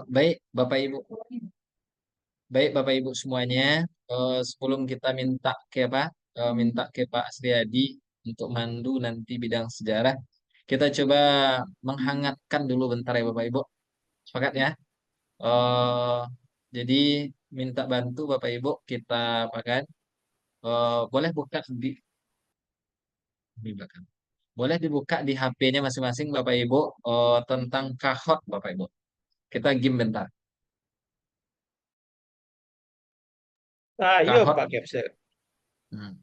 Baik Bapak Ibu, baik Bapak Ibu semuanya. Sebelum kita minta ke Pak Sriadi untuk mandu nanti bidang sejarah, kita coba menghangatkan dulu bentar ya Bapak Ibu. Sepakat ya? Eh, jadi minta bantu Bapak Ibu kita apa kan? Boleh buka di belakang. Boleh dibuka di HP-nya masing-masing Bapak Ibu tentang kahot Bapak Ibu. Kita game bentar. Ayo Kahot. Pak Kepser. Hmm.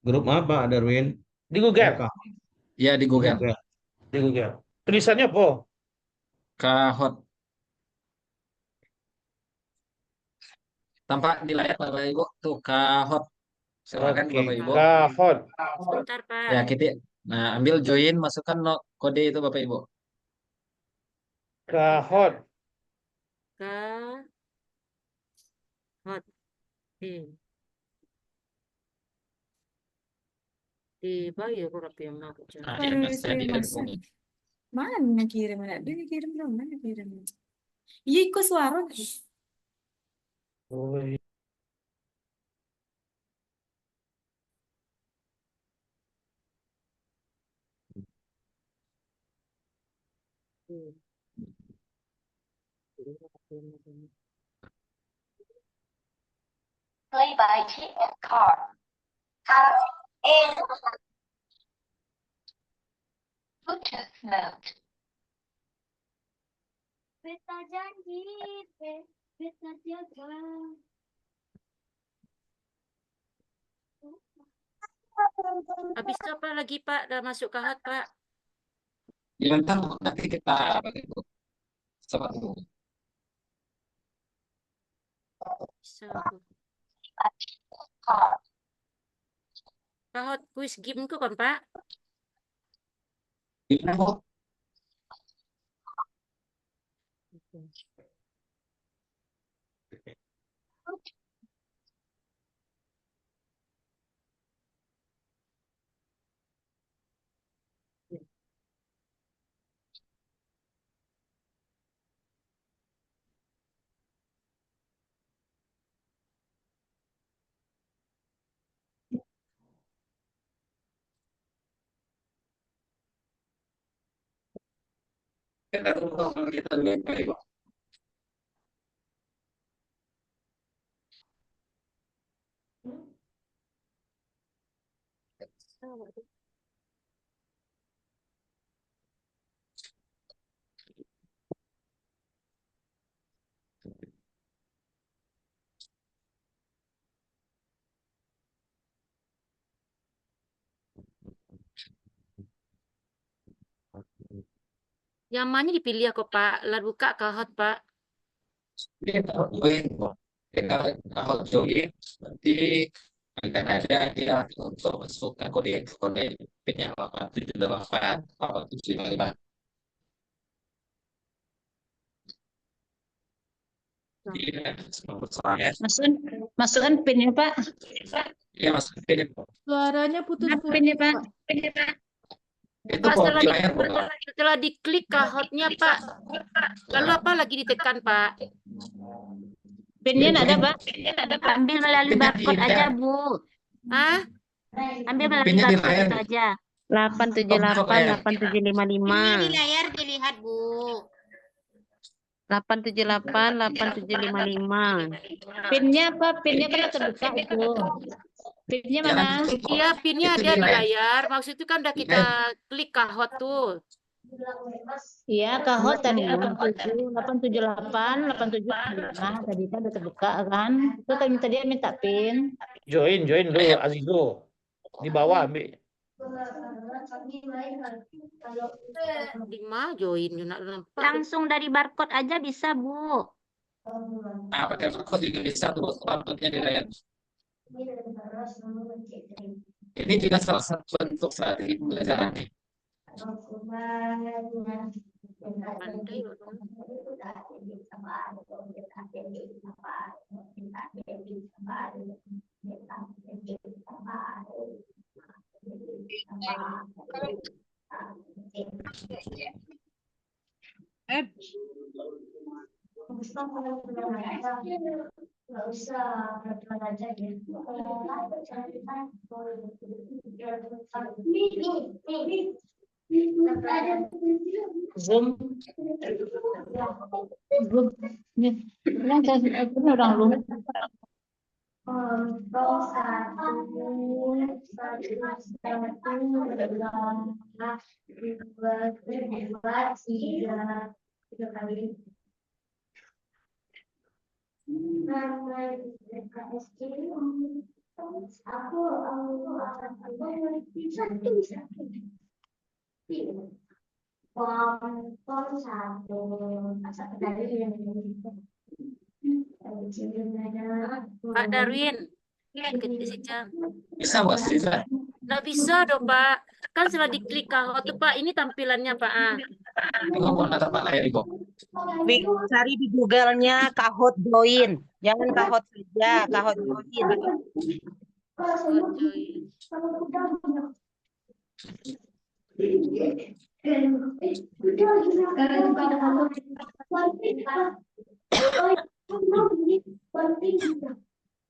Grup apa, Darwin? Di Oh, Google. Ya di di Google. Google. Di Google. Tulisannya apa? Kahot. Tampak di layar Bapak Ibu tuh kahot. Silakan Oke, Bapak Ibu. kahon. Sebentar, Pak. Ya kita. Nah ambil join masukkan kode itu Bapak Ibu. Kahon. Ka hot. Di bayar kurang yang nak Nah, Baru Mas saya Adi masak. hubungi. Mana kirim? Dia kirim belum? Mana kirim? Iya, ikut suara. Oh, iya. Play by TN Car. In Bluetooth mode. Beta janji, beta jaga. Habis itu apa lagi, Pak? Dah masuk ke hot, Pak? Ya, bentar, nanti kita Bapak Ibu. Coba dulu. Bisa aku. Car. Pak hot quiz game ku kan, Pak? Gimana Bu? Kita tunggu kalau kita lihat Bapak Ibu. Yang mana dipilih aku, Pak? Lah buka ke hot, Pak. Kita join Bu. Kita kalau join nanti akan ada dia untuk masukkan kode PIN-nya 878 8755. Iya, ya. Masukkan PIN-nya, Pak. Iya, masuk PIN. Suaranya Nah, putus-putus. PIN-nya, Pak. Itu Pak, kode setelah, layar, Bu. setelah diklik ke hotnya, Pak. Lalu apa lagi ditekan, Pak? PIN-nya nggak ada, Pak. Ambil melalui Pinnya barcode di aja, layar. Bu. Hah? Ambil melalui Pinnya di barcode layar. itu aja. 878 8755. Di layar dilihat, Bu. 878 8755. PIN-nya apa? PIN-nya kan terbuka itu. PIN-nya mana? Iya, pinnya Itu ada di di layar. layar. Maksud itu kan udah kita klik ke hot tuh. Iya, kahot tadi 878 8755 tadi kan udah terbuka kan. Itu kan tadi minta PIN. Join dulu, Azizo. Di bawah ambil. Di mana join? Nak nampak. Langsung dari barcode aja bisa, Bu. Nah, pakai barcode juga bisa tuh barcode-nya di layar. Ini juga salah satu bentuk strategi pembelajaran nih. Pandai, Bapak. Zoom. Zoom. Nih, bilang saya punya orang lu. Pak Darwin, ikut isi jam. Bisa Bos, bisa. Nggak bisa dong Pak. Kan setelah diklik kahot tuh Pak, ini tampilannya Pak. Ngomong atau Pak layar Ibu. Cari di Google-nya Kahoot Join. Jangan Kahoot saja, Kahoot Join. Oh, join.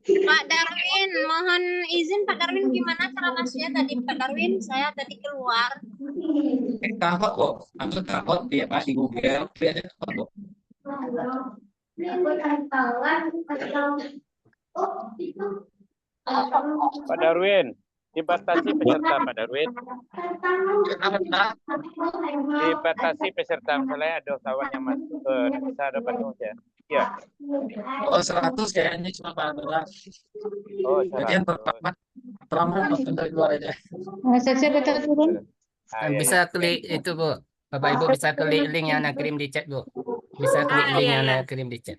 Pak Darwin, mohon izin Pak Darwin, gimana cara masuknya tadi Pak Darwin? Saya tadi keluar. Kahot kok. Aku kahot ya Pak di Google. Lihat aja kahot kok. Pak Darwin, dibatasi peserta Pak Darwin. Dibatasi peserta, misalnya ada usahawan yang masuk ke bisa ada penuh ya. Iya. Oh 100 kayaknya cuma 14. Oh, Bagian 100. pertama nonton dari luar aja. Saya betul turun. Ah, iya, Bisa iya. klik itu Bu. Bapak Ibu bisa klik link yang nak kirim di chat Bu. Bisa klik link yang nak kirim di chat.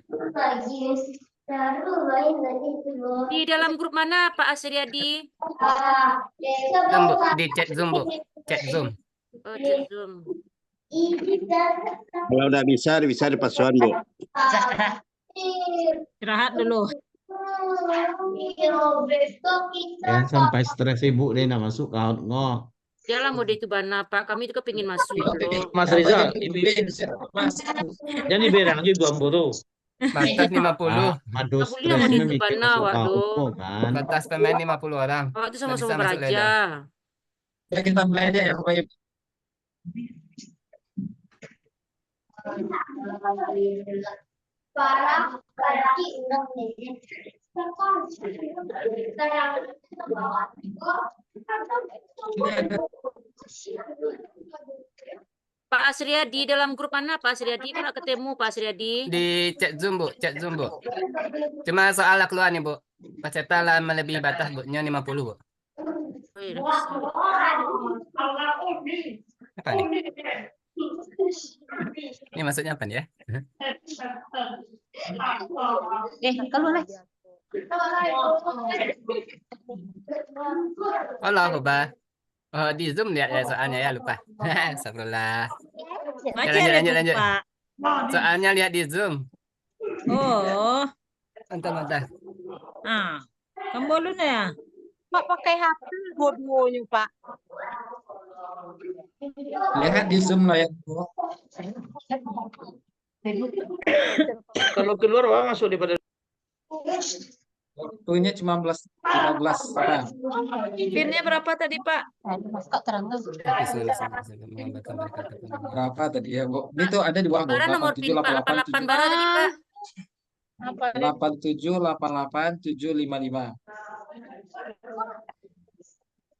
Di dalam grup mana Pak Asriyadi? Zoom, Bu. Di chat Zoom Bu. Chat Zoom. Oh, chat Zoom. Kalau udah bisa di pasuan, Bu. Istirahat dulu. Jangan sampai stres Ibu deh nak masuk Kahoot ngok. Jalan mau itu bana Pak, kami itu kepingin masuk loh. Mas Rizal, Mas. jangan diberang juga tuh. Batas 50. Aduh, Aku lihat mau stresnya di mikir mana, masuk waduh. Kahoot kok kan. Batas pemain 50 orang. Oh, itu sama-sama Nggak bisa masuk beraja. Ya kita mulai aja ya Bapak Ibu. Ini ada Pak Asriyadi dalam grup mana Pak Asriyadi? Kok nggak ketemu Pak Asriyadi? Di chat Zoom Bu. Chat Zoom Bu. Cuma soal keluar nih Bu. Peserta lah melebihi batas Bu. Nya 50 Bu. Oh, iya, nggak bisa. Apa nih? Ini maksudnya apa nih ya? Keluar lah. Halo Ba. Oh, di Zoom lihat ya soalnya ya lupa. Astagfirullah. Lanjut. Soalnya lihat di Zoom. Oh, Mantap. kamu boleh ya? Pak pakai HP dua-duanya, Pak. lihat di Zoom layar Bu. Kalau keluar Pak masuk di pada Waktunya cuma 15 orang. Pinnya berapa tadi Pak? Berapa tadi ya Bu? Itu ada di bawah Bu. Bara nomor pin Pak 88 bara tadi Pak. 8788 755.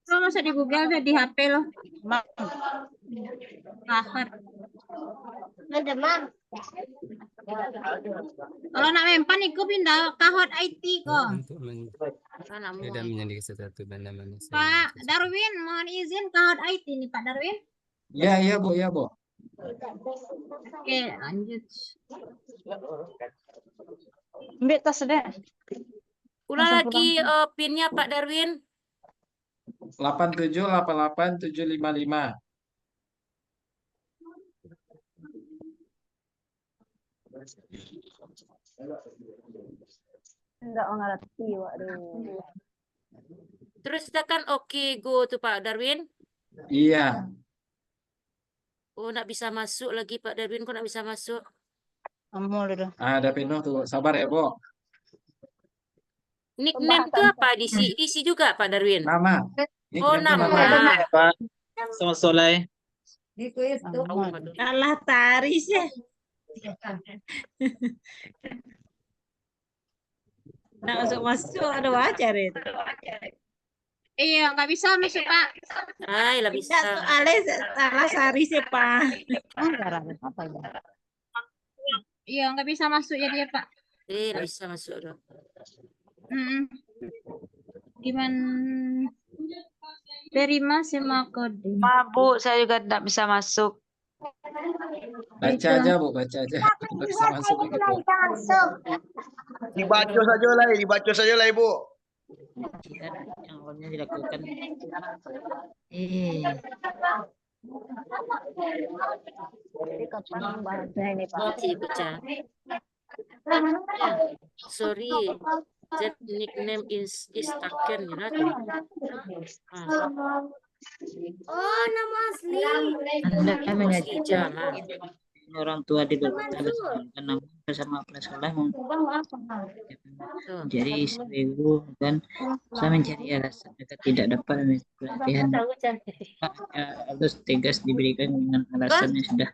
Lo masa di Google udah di HP lo. Kahot. Ada Mam. Kalau nak mempan iku pindah Kahoot IT kok. Sudah menjadi satu benda manusia. Pak Darwin, mohon izin Kahoot IT nih Pak Darwin. Ya Bu, ya Bu. Oke, lanjut. Ambil tas deh. Ulang lagi pinnya Pak Darwin. 8788 755. Enggak ngerti, waduh. Terus tekan oke go tuh Pak Darwin. Iya. Oh, nggak bisa masuk lagi Pak Darwin, kok nggak bisa masuk? Amul itu. Ada penuh tuh. Sabar ya, Bu. Nickname itu apa? Diisi juga Pak Darwin. Nama. Oh, Nickname tuh nama. Pak, sama Soleh. Alah taris ya. Nak masuk ada wajar itu. Iya, nggak bisa masuk, Pak. Ay, lah bisa. Soalnya salah sari sih Pak. Iya, nggak bisa masuk ya dia, Pak. Lah bisa masuk dong. Gimana? Terima sama kode. Bu, saya juga tidak bisa masuk. Baca aja, Bu. Baca aja. Nggak bisa masuk gitu. Dibaca saja lah Ibu. Yang awalnya dilakukan. Jadi baca. Sorry, that nickname is taken, you know. Oh, nama asli. Anda mengaji Jangan. orang tua di luar karena bersama sekolah jadi istriku dan saya mencari alasan mereka tidak dapat pelatihan harus tegas diberikan dengan alasannya sudah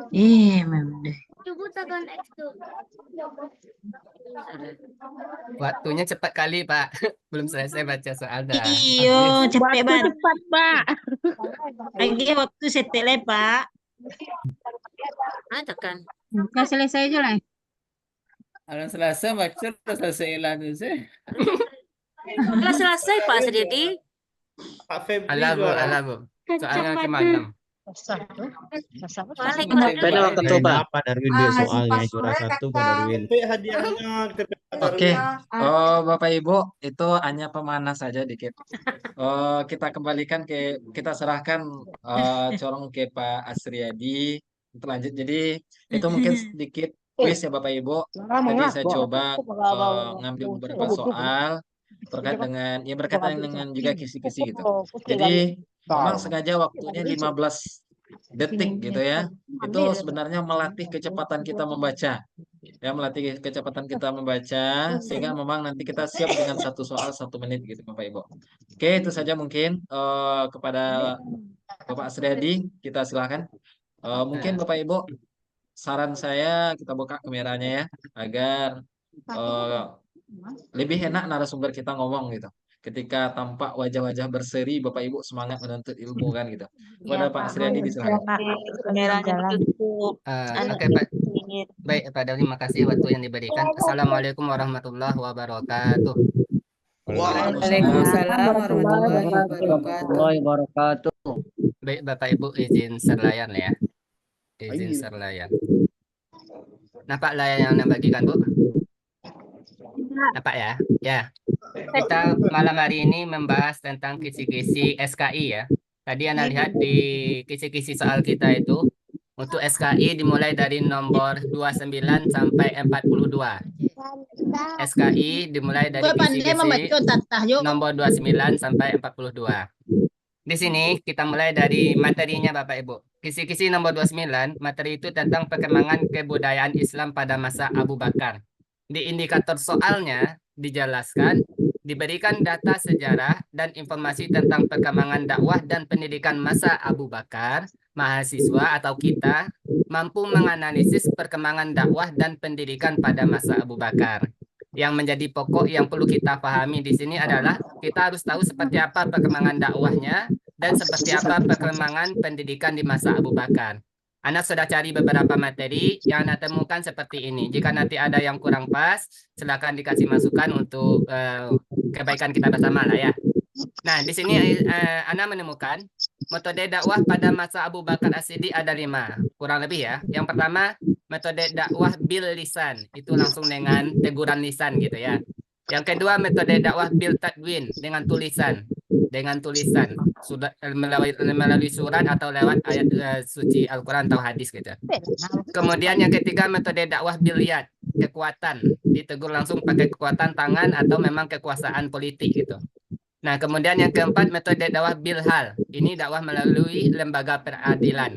memang deh. Coba tekan X tuh. Waktunya cepat kali, Pak. Belum selesai baca soal dah. Iyo capek banget Cepat, Pak. lagi waktu setele Pak. Tekan. Nggak selesai aja lah. Alam Selasa baca udah selesai lah tu sih. Telah selesai Pak Sediadi. Pak Febri Alah, Bu, juga. alah, Bu. Soalnya ke-6. Pada waktu itu, Pak. Pak Darwin dia soalnya juara 1 Pak Darwin. Hadiahnya kita Oke. Oh, Bapak Ibu, itu hanya pemanas saja dikit. Kita kembalikan kita serahkan corong ke Pak Asriyadi untuk lanjut. Jadi itu mungkin sedikit quiz ya Bapak Ibu. Tadi saya coba ngambil beberapa soal terkait dengan berkaitan dengan juga kisi-kisi gitu. Jadi memang sengaja waktunya 15 detik gitu ya. Itu sebenarnya melatih kecepatan kita membaca. Ya, melatih kecepatan kita membaca sehingga memang nanti kita siap dengan satu soal 1 menit gitu Bapak Ibu. Oke, itu saja mungkin kepada Bapak Asriyadi kita silakan. Mungkin Bapak Ibu saran saya kita buka kameranya ya agar lebih enak narasumber kita ngomong gitu. Ketika tampak wajah-wajah berseri, Bapak Ibu semangat menuntut ilmu kan gitu. Kepada Pak Asriyadi disilakan. Oke, Pak. Baik, Pak Darwin, terima kasih waktu yang diberikan. Assalamualaikum warahmatullahi wabarakatuh. Waalaikumsalam warahmatullahi wabarakatuh. Baik, Bapak Ibu izin serlayan ya. Izin serlayan. Nampak layar yang bagikan, Bu? Nampak ya? Ya. Kita malam hari ini membahas tentang kisi-kisi SKI ya. Tadi Anda lihat di kisi-kisi soal kita itu untuk SKI dimulai dari nomor 29 sampai 42. SKI dimulai dari kisi-kisi nomor 29 sampai 42. Di sini kita mulai dari materinya Bapak Ibu. Kisi-kisi nomor 29, materi itu tentang perkembangan kebudayaan Islam pada masa Abu Bakar. Di indikator soalnya dijelaskan, diberikan data sejarah dan informasi tentang perkembangan dakwah dan pendidikan masa Abu Bakar. Mahasiswa atau kita mampu menganalisis perkembangan dakwah dan pendidikan pada masa Abu Bakar. Yang menjadi pokok yang perlu kita pahami di sini adalah kita harus tahu seperti apa perkembangan dakwahnya dan seperti apa perkembangan pendidikan di masa Abu Bakar. Anda sudah cari beberapa materi yang Anda temukan seperti ini. Jika nanti ada yang kurang pas, silakan dikasih masukan untuk kebaikan kita bersama lah ya. Nah, di sini Anda menemukan metode dakwah pada masa Abu Bakar As-Siddiq ada 5, kurang lebih ya. Yang pertama, metode dakwah bil lisan, itu langsung dengan teguran lisan gitu ya. Yang kedua, metode dakwah bil tadwin, dengan tulisan. Sudah melalui surat atau lewat ayat suci Al-Quran atau hadis gitu. Kemudian yang ketiga, metode dakwah bil yad, kekuatan, ditegur langsung pakai kekuatan tangan atau memang kekuasaan politik gitu. Nah, kemudian yang keempat, metode dakwah bil hal, ini dakwah melalui lembaga peradilan.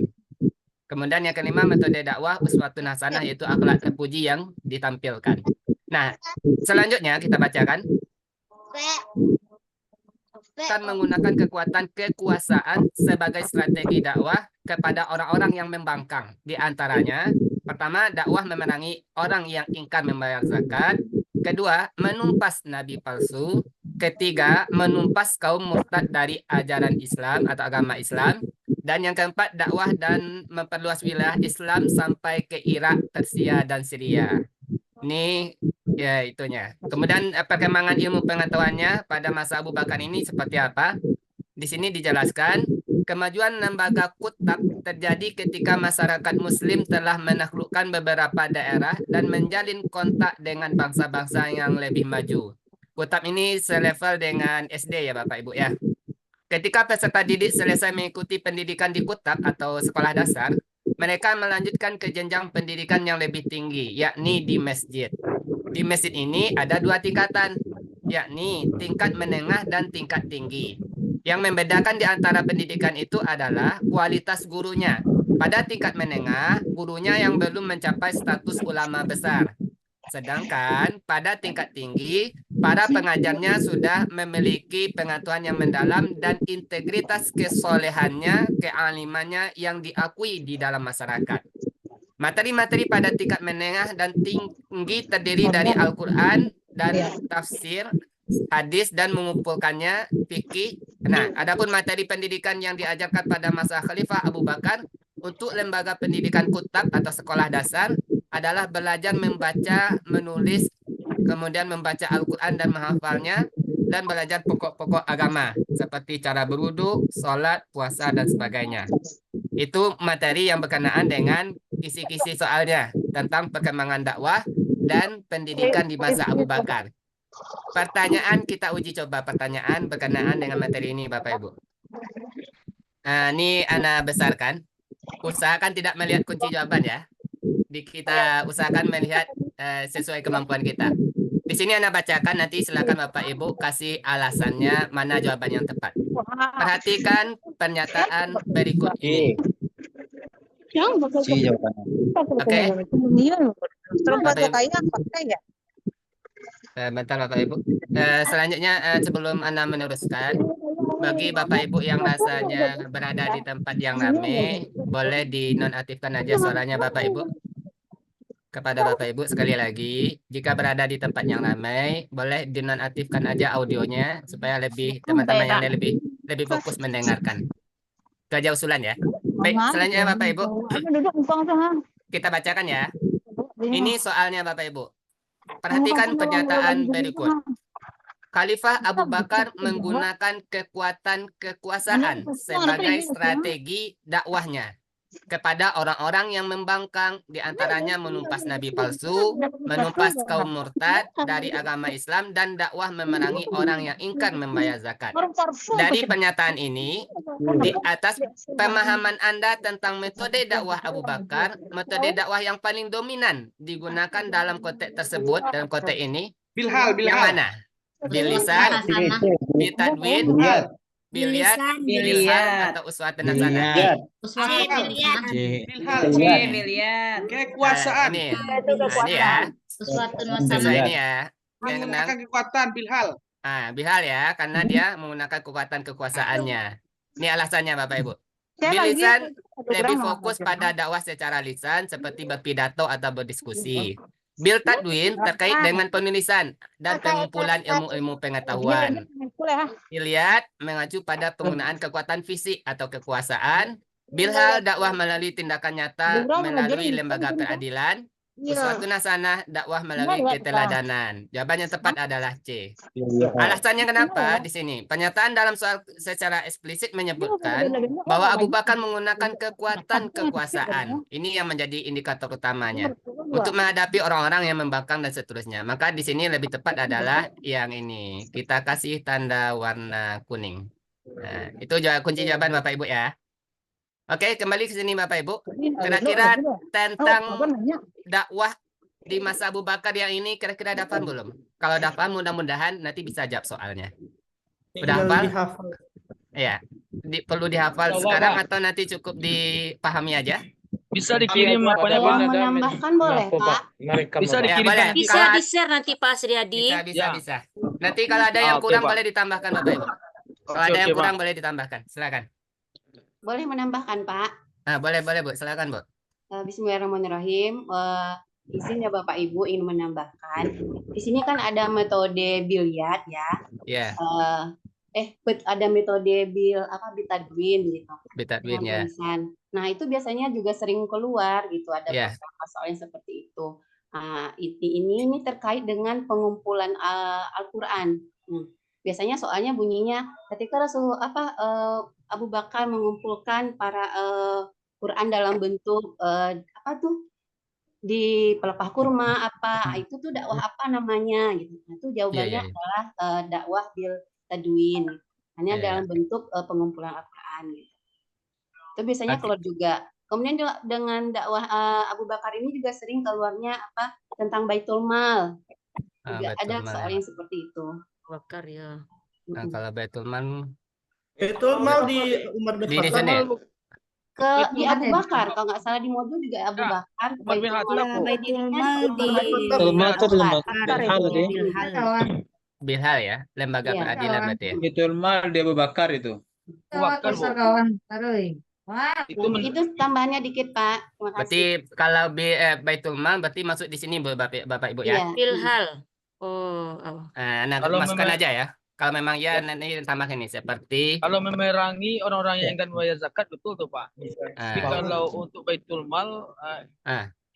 Kemudian yang kelima metode dakwah uswatun hasanah, yaitu akhlak terpuji yang ditampilkan. Nah, selanjutnya kita bacakan. Akan menggunakan kekuatan kekuasaan sebagai strategi dakwah kepada orang-orang yang membangkang. Di antaranya, pertama, dakwah memerangi orang yang ingkar membayar zakat. Kedua, menumpas nabi palsu. Ketiga, menumpas kaum murtad dari ajaran Islam atau agama Islam. Dan yang keempat, dakwah dan memperluas wilayah Islam sampai ke Irak, Persia, dan Syria. Ini ya itunya. Kemudian perkembangan ilmu pengetahuannya pada masa Abu Bakar ini seperti apa? Di sini dijelaskan, kemajuan lembaga kutab terjadi ketika masyarakat Muslim telah menaklukkan beberapa daerah dan menjalin kontak dengan bangsa-bangsa yang lebih maju. Kutab ini selevel dengan SD ya Bapak Ibu ya. Ketika peserta didik selesai mengikuti pendidikan di kutab atau sekolah dasar, mereka melanjutkan ke jenjang pendidikan yang lebih tinggi, yakni di masjid. Di masjid ini ada dua tingkatan, yakni tingkat menengah dan tingkat tinggi. Yang membedakan di antara pendidikan itu adalah kualitas gurunya. Pada tingkat menengah, gurunya yang belum mencapai status ulama besar. Sedangkan pada tingkat tinggi, para pengajarnya sudah memiliki pengetahuan yang mendalam dan integritas kesolehannya, kealimannya yang diakui di dalam masyarakat. Materi-materi pada tingkat menengah dan tinggi terdiri dari Al-Quran dan tafsir, hadis, dan mengumpulkannya fikih. Nah, adapun materi pendidikan yang diajarkan pada masa Khalifah Abu Bakar untuk lembaga pendidikan kutab atau sekolah dasar adalah belajar membaca, menulis, kemudian membaca Al-Quran dan menghafalnya, dan belajar pokok-pokok agama seperti cara berwudu, sholat, puasa, dan sebagainya. Itu materi yang berkenaan dengan kisi-kisi soalnya tentang perkembangan dakwah dan pendidikan di masa Abu Bakar. Pertanyaan, kita uji coba pertanyaan berkenaan dengan materi ini Bapak Ibu. Nah, ini Ana besarkan. Usahakan tidak melihat kunci jawaban ya. Kita usahakan melihat sesuai kemampuan kita. Di sini Ana bacakan, nanti silakan Bapak Ibu kasih alasannya mana jawaban yang tepat. Perhatikan pernyataan berikut ini. Oke. Bentar Bapak Ibu. Selanjutnya sebelum Ana meneruskan, bagi Bapak Ibu yang rasanya berada di tempat yang ramai, boleh dinonaktifkan aja suaranya Bapak Ibu. Kepada Bapak Ibu sekali lagi, jika berada di tempat yang ramai, boleh dinonaktifkan aja audionya supaya lebih teman-teman yang lebih fokus mendengarkan. Itu aja usulan ya. Baik, selanjutnya Bapak Ibu. Kita bacakan ya. Ini soalnya Bapak Ibu. Perhatikan pernyataan berikut. Khalifah Abu Bakar menggunakan kekuasaan sebagai strategi dakwahnya kepada orang-orang yang membangkang, diantaranya menumpas nabi palsu, menumpas kaum murtad dari agama Islam, dan dakwah memerangi orang yang ingkar membayar zakat. Dari pernyataan ini, di atas pemahaman Anda tentang metode dakwah Abu Bakar, metode dakwah yang paling dominan digunakan dalam konteks tersebut, dalam konteks ini, yang mana? Bil lisan, bil tadwin, biliat, atau uswatun hasanah. Kekuasaan. Ini ya. Uswatun Ini ya. Menggunakan kekuatan bilhal. Bilhal ya, karena dia menggunakan kekuatan kekuasaannya. Ini alasannya Bapak Ibu. Bilisan lebih fokus pada dakwah secara lisan seperti berpidato atau berdiskusi. Bil tadwin terkait dengan penulisan dan pengumpulan ilmu-ilmu pengetahuan. Biliat mengacu pada penggunaan kekuatan fisik atau kekuasaan. Bilhal dakwah melalui tindakan nyata melalui lembaga peradilan. Uswatun hasanah dakwah melalui keteladanan. Jawaban yang tepat adalah C. Alasannya kenapa di sini? Pernyataan dalam soal secara eksplisit menyebutkan bahwa Abu Bakar menggunakan kekuatan kekuasaan. Ini yang menjadi indikator utamanya untuk menghadapi orang-orang yang membangkang dan seterusnya. Maka di sini lebih tepat adalah yang ini. Kita kasih tanda warna kuning. Nah, itu kunci jawaban Bapak Ibu ya. Oke, kembali ke sini Bapak Ibu. Kira-kira tentang dakwah di masa Abu Bakar yang ini kira-kira ada paham belum? Kalau ada paham, mudah-mudahan nanti bisa jawab soalnya. Udah hafal? Iya. Perlu dihafal sekarang atau nanti cukup dipahami aja? Bisa dikirim apanya, Pak? Pak? Menambahkan boleh, Pak. Bisa Ya, dikirimkan boleh. nanti, Bisa Pak. di-share nanti Pak Asriyadi. Bisa. Nanti kalau ada yang Oke, kurang Pak. boleh ditambahkan Bapak Ibu. Kalau Oke, ada yang oke, kurang Pak. boleh ditambahkan. Silakan. Boleh menambahkan, Pak. Boleh Bu. Silakan, Bu. Bismillahirrahmanirrahim. Izin ya Bapak Ibu ingin menambahkan. Di sini kan ada metode Bilyat ya. Ya, Ada metode Bitadwin gitu. Bitadwin Dengan ya. tulisan. Nah, itu biasanya juga sering keluar gitu, ada Ya. pasal-pasal yang seperti itu. Ini terkait dengan pengumpulan Al-Qur'an. Biasanya soalnya bunyinya ketika Abu Bakar mengumpulkan para Quran dalam bentuk di pelepah kurma itu tuh dakwah apa namanya gitu. Nah, itu jawabannya Iya. adalah dakwah bil tadwin. Hanya Iya. dalam bentuk pengumpulan Al-Qur'an gitu. Itu biasanya keluar juga. Kemudian dengan dakwah Abu Bakar ini juga sering keluarnya tentang Baitul Mal. Juga Baitul ada Mal, soal ya. yang seperti itu. Bakar ya. Nah, kalau Baitul Mal Baitul Mal di Umar bin di ini Khattab. sini ya? Di Abu Bakar, kalau nggak salah di Mojo juga Abu Bakar. Umar bin Khattab. Baitul Mal di Bilhal ya, lembaga Iya. peradilan berarti ya. Baitul Mal di Abu Bakar itu. Bakar, Bu. Itu tambahannya dikit, Pak. Terima kasih. Berarti kalau Baitul Mal berarti masuk di sini Bapak Ibu ya. Iya. Bilhal. Oh. Nah, Kalau masukkan memang- aja ya. Kalau memang ya, nanti tambahkan ini seperti Kalau memerangi orang-orang yang ingin membayar zakat, betul tuh, Pak. Tapi kalau untuk Baitul Mal,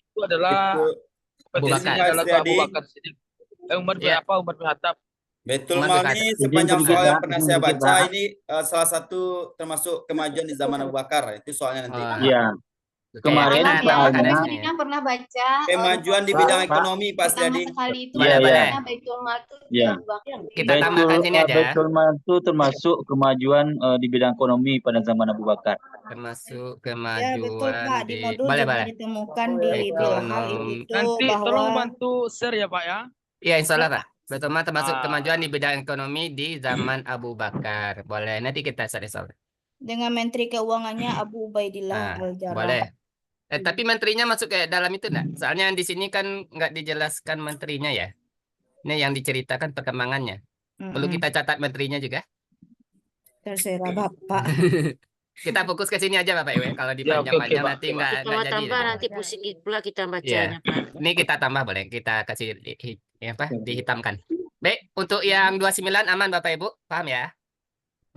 itu adalah kompetensinya Bakar. adalah ke Abu Bakar Siddiq. Umar bin Ya. Umar bin Khattab. Baitul Umar bin Mal ini Khattab. sepanjang soal yang pernah saya sedikit, baca Pak. ini salah satu termasuk kemajuan di zaman Abu Bakar. Itu soalnya nanti. Oh. Iya. Oke, Kemarin kita Yang tambahkan Mas di sini. Madinah pernah baca Kemajuan di Pak, bidang Pak. ekonomi, Pak pertama Sriadi. sekali itu Boleh, boleh. Baitul Mal itu di Iya. Abu Bakar. Kita tambahkan sini aja. Baitul Mal itu termasuk kemajuan di bidang ekonomi pada zaman Abu Bakar. Termasuk Ya betul kemajuan Pak, di modul boleh, juga boleh. ditemukan di Bilhal itu Nanti tolong bantu share ya, Pak ya. Iya, insya Allah Pak. Betul, termasuk Ah. kemajuan di bidang ekonomi di zaman Abu Bakar. Boleh, nanti kita share. dengan Menteri Keuangannya Abu Ubaidillah Al-Jarrah. Boleh. Tapi menterinya masuk ke dalam itu enggak? Soalnya di sini kan nggak dijelaskan menterinya ya. Ini yang diceritakan perkembangannya. Perlu kita catat menterinya juga. Terserah Bapak. Kita fokus ke sini aja Bapak Ibu. Kalau Ya, oke, dipanjang-panjang Pak. nanti Oke, Pak. nggak jadi. Tambah nanti pusing pula kita Iya. bacanya, Pak. Ini kita tambah boleh. Kita kasih dihitamkan. Baik, untuk yang 29 aman Bapak Ibu, paham ya?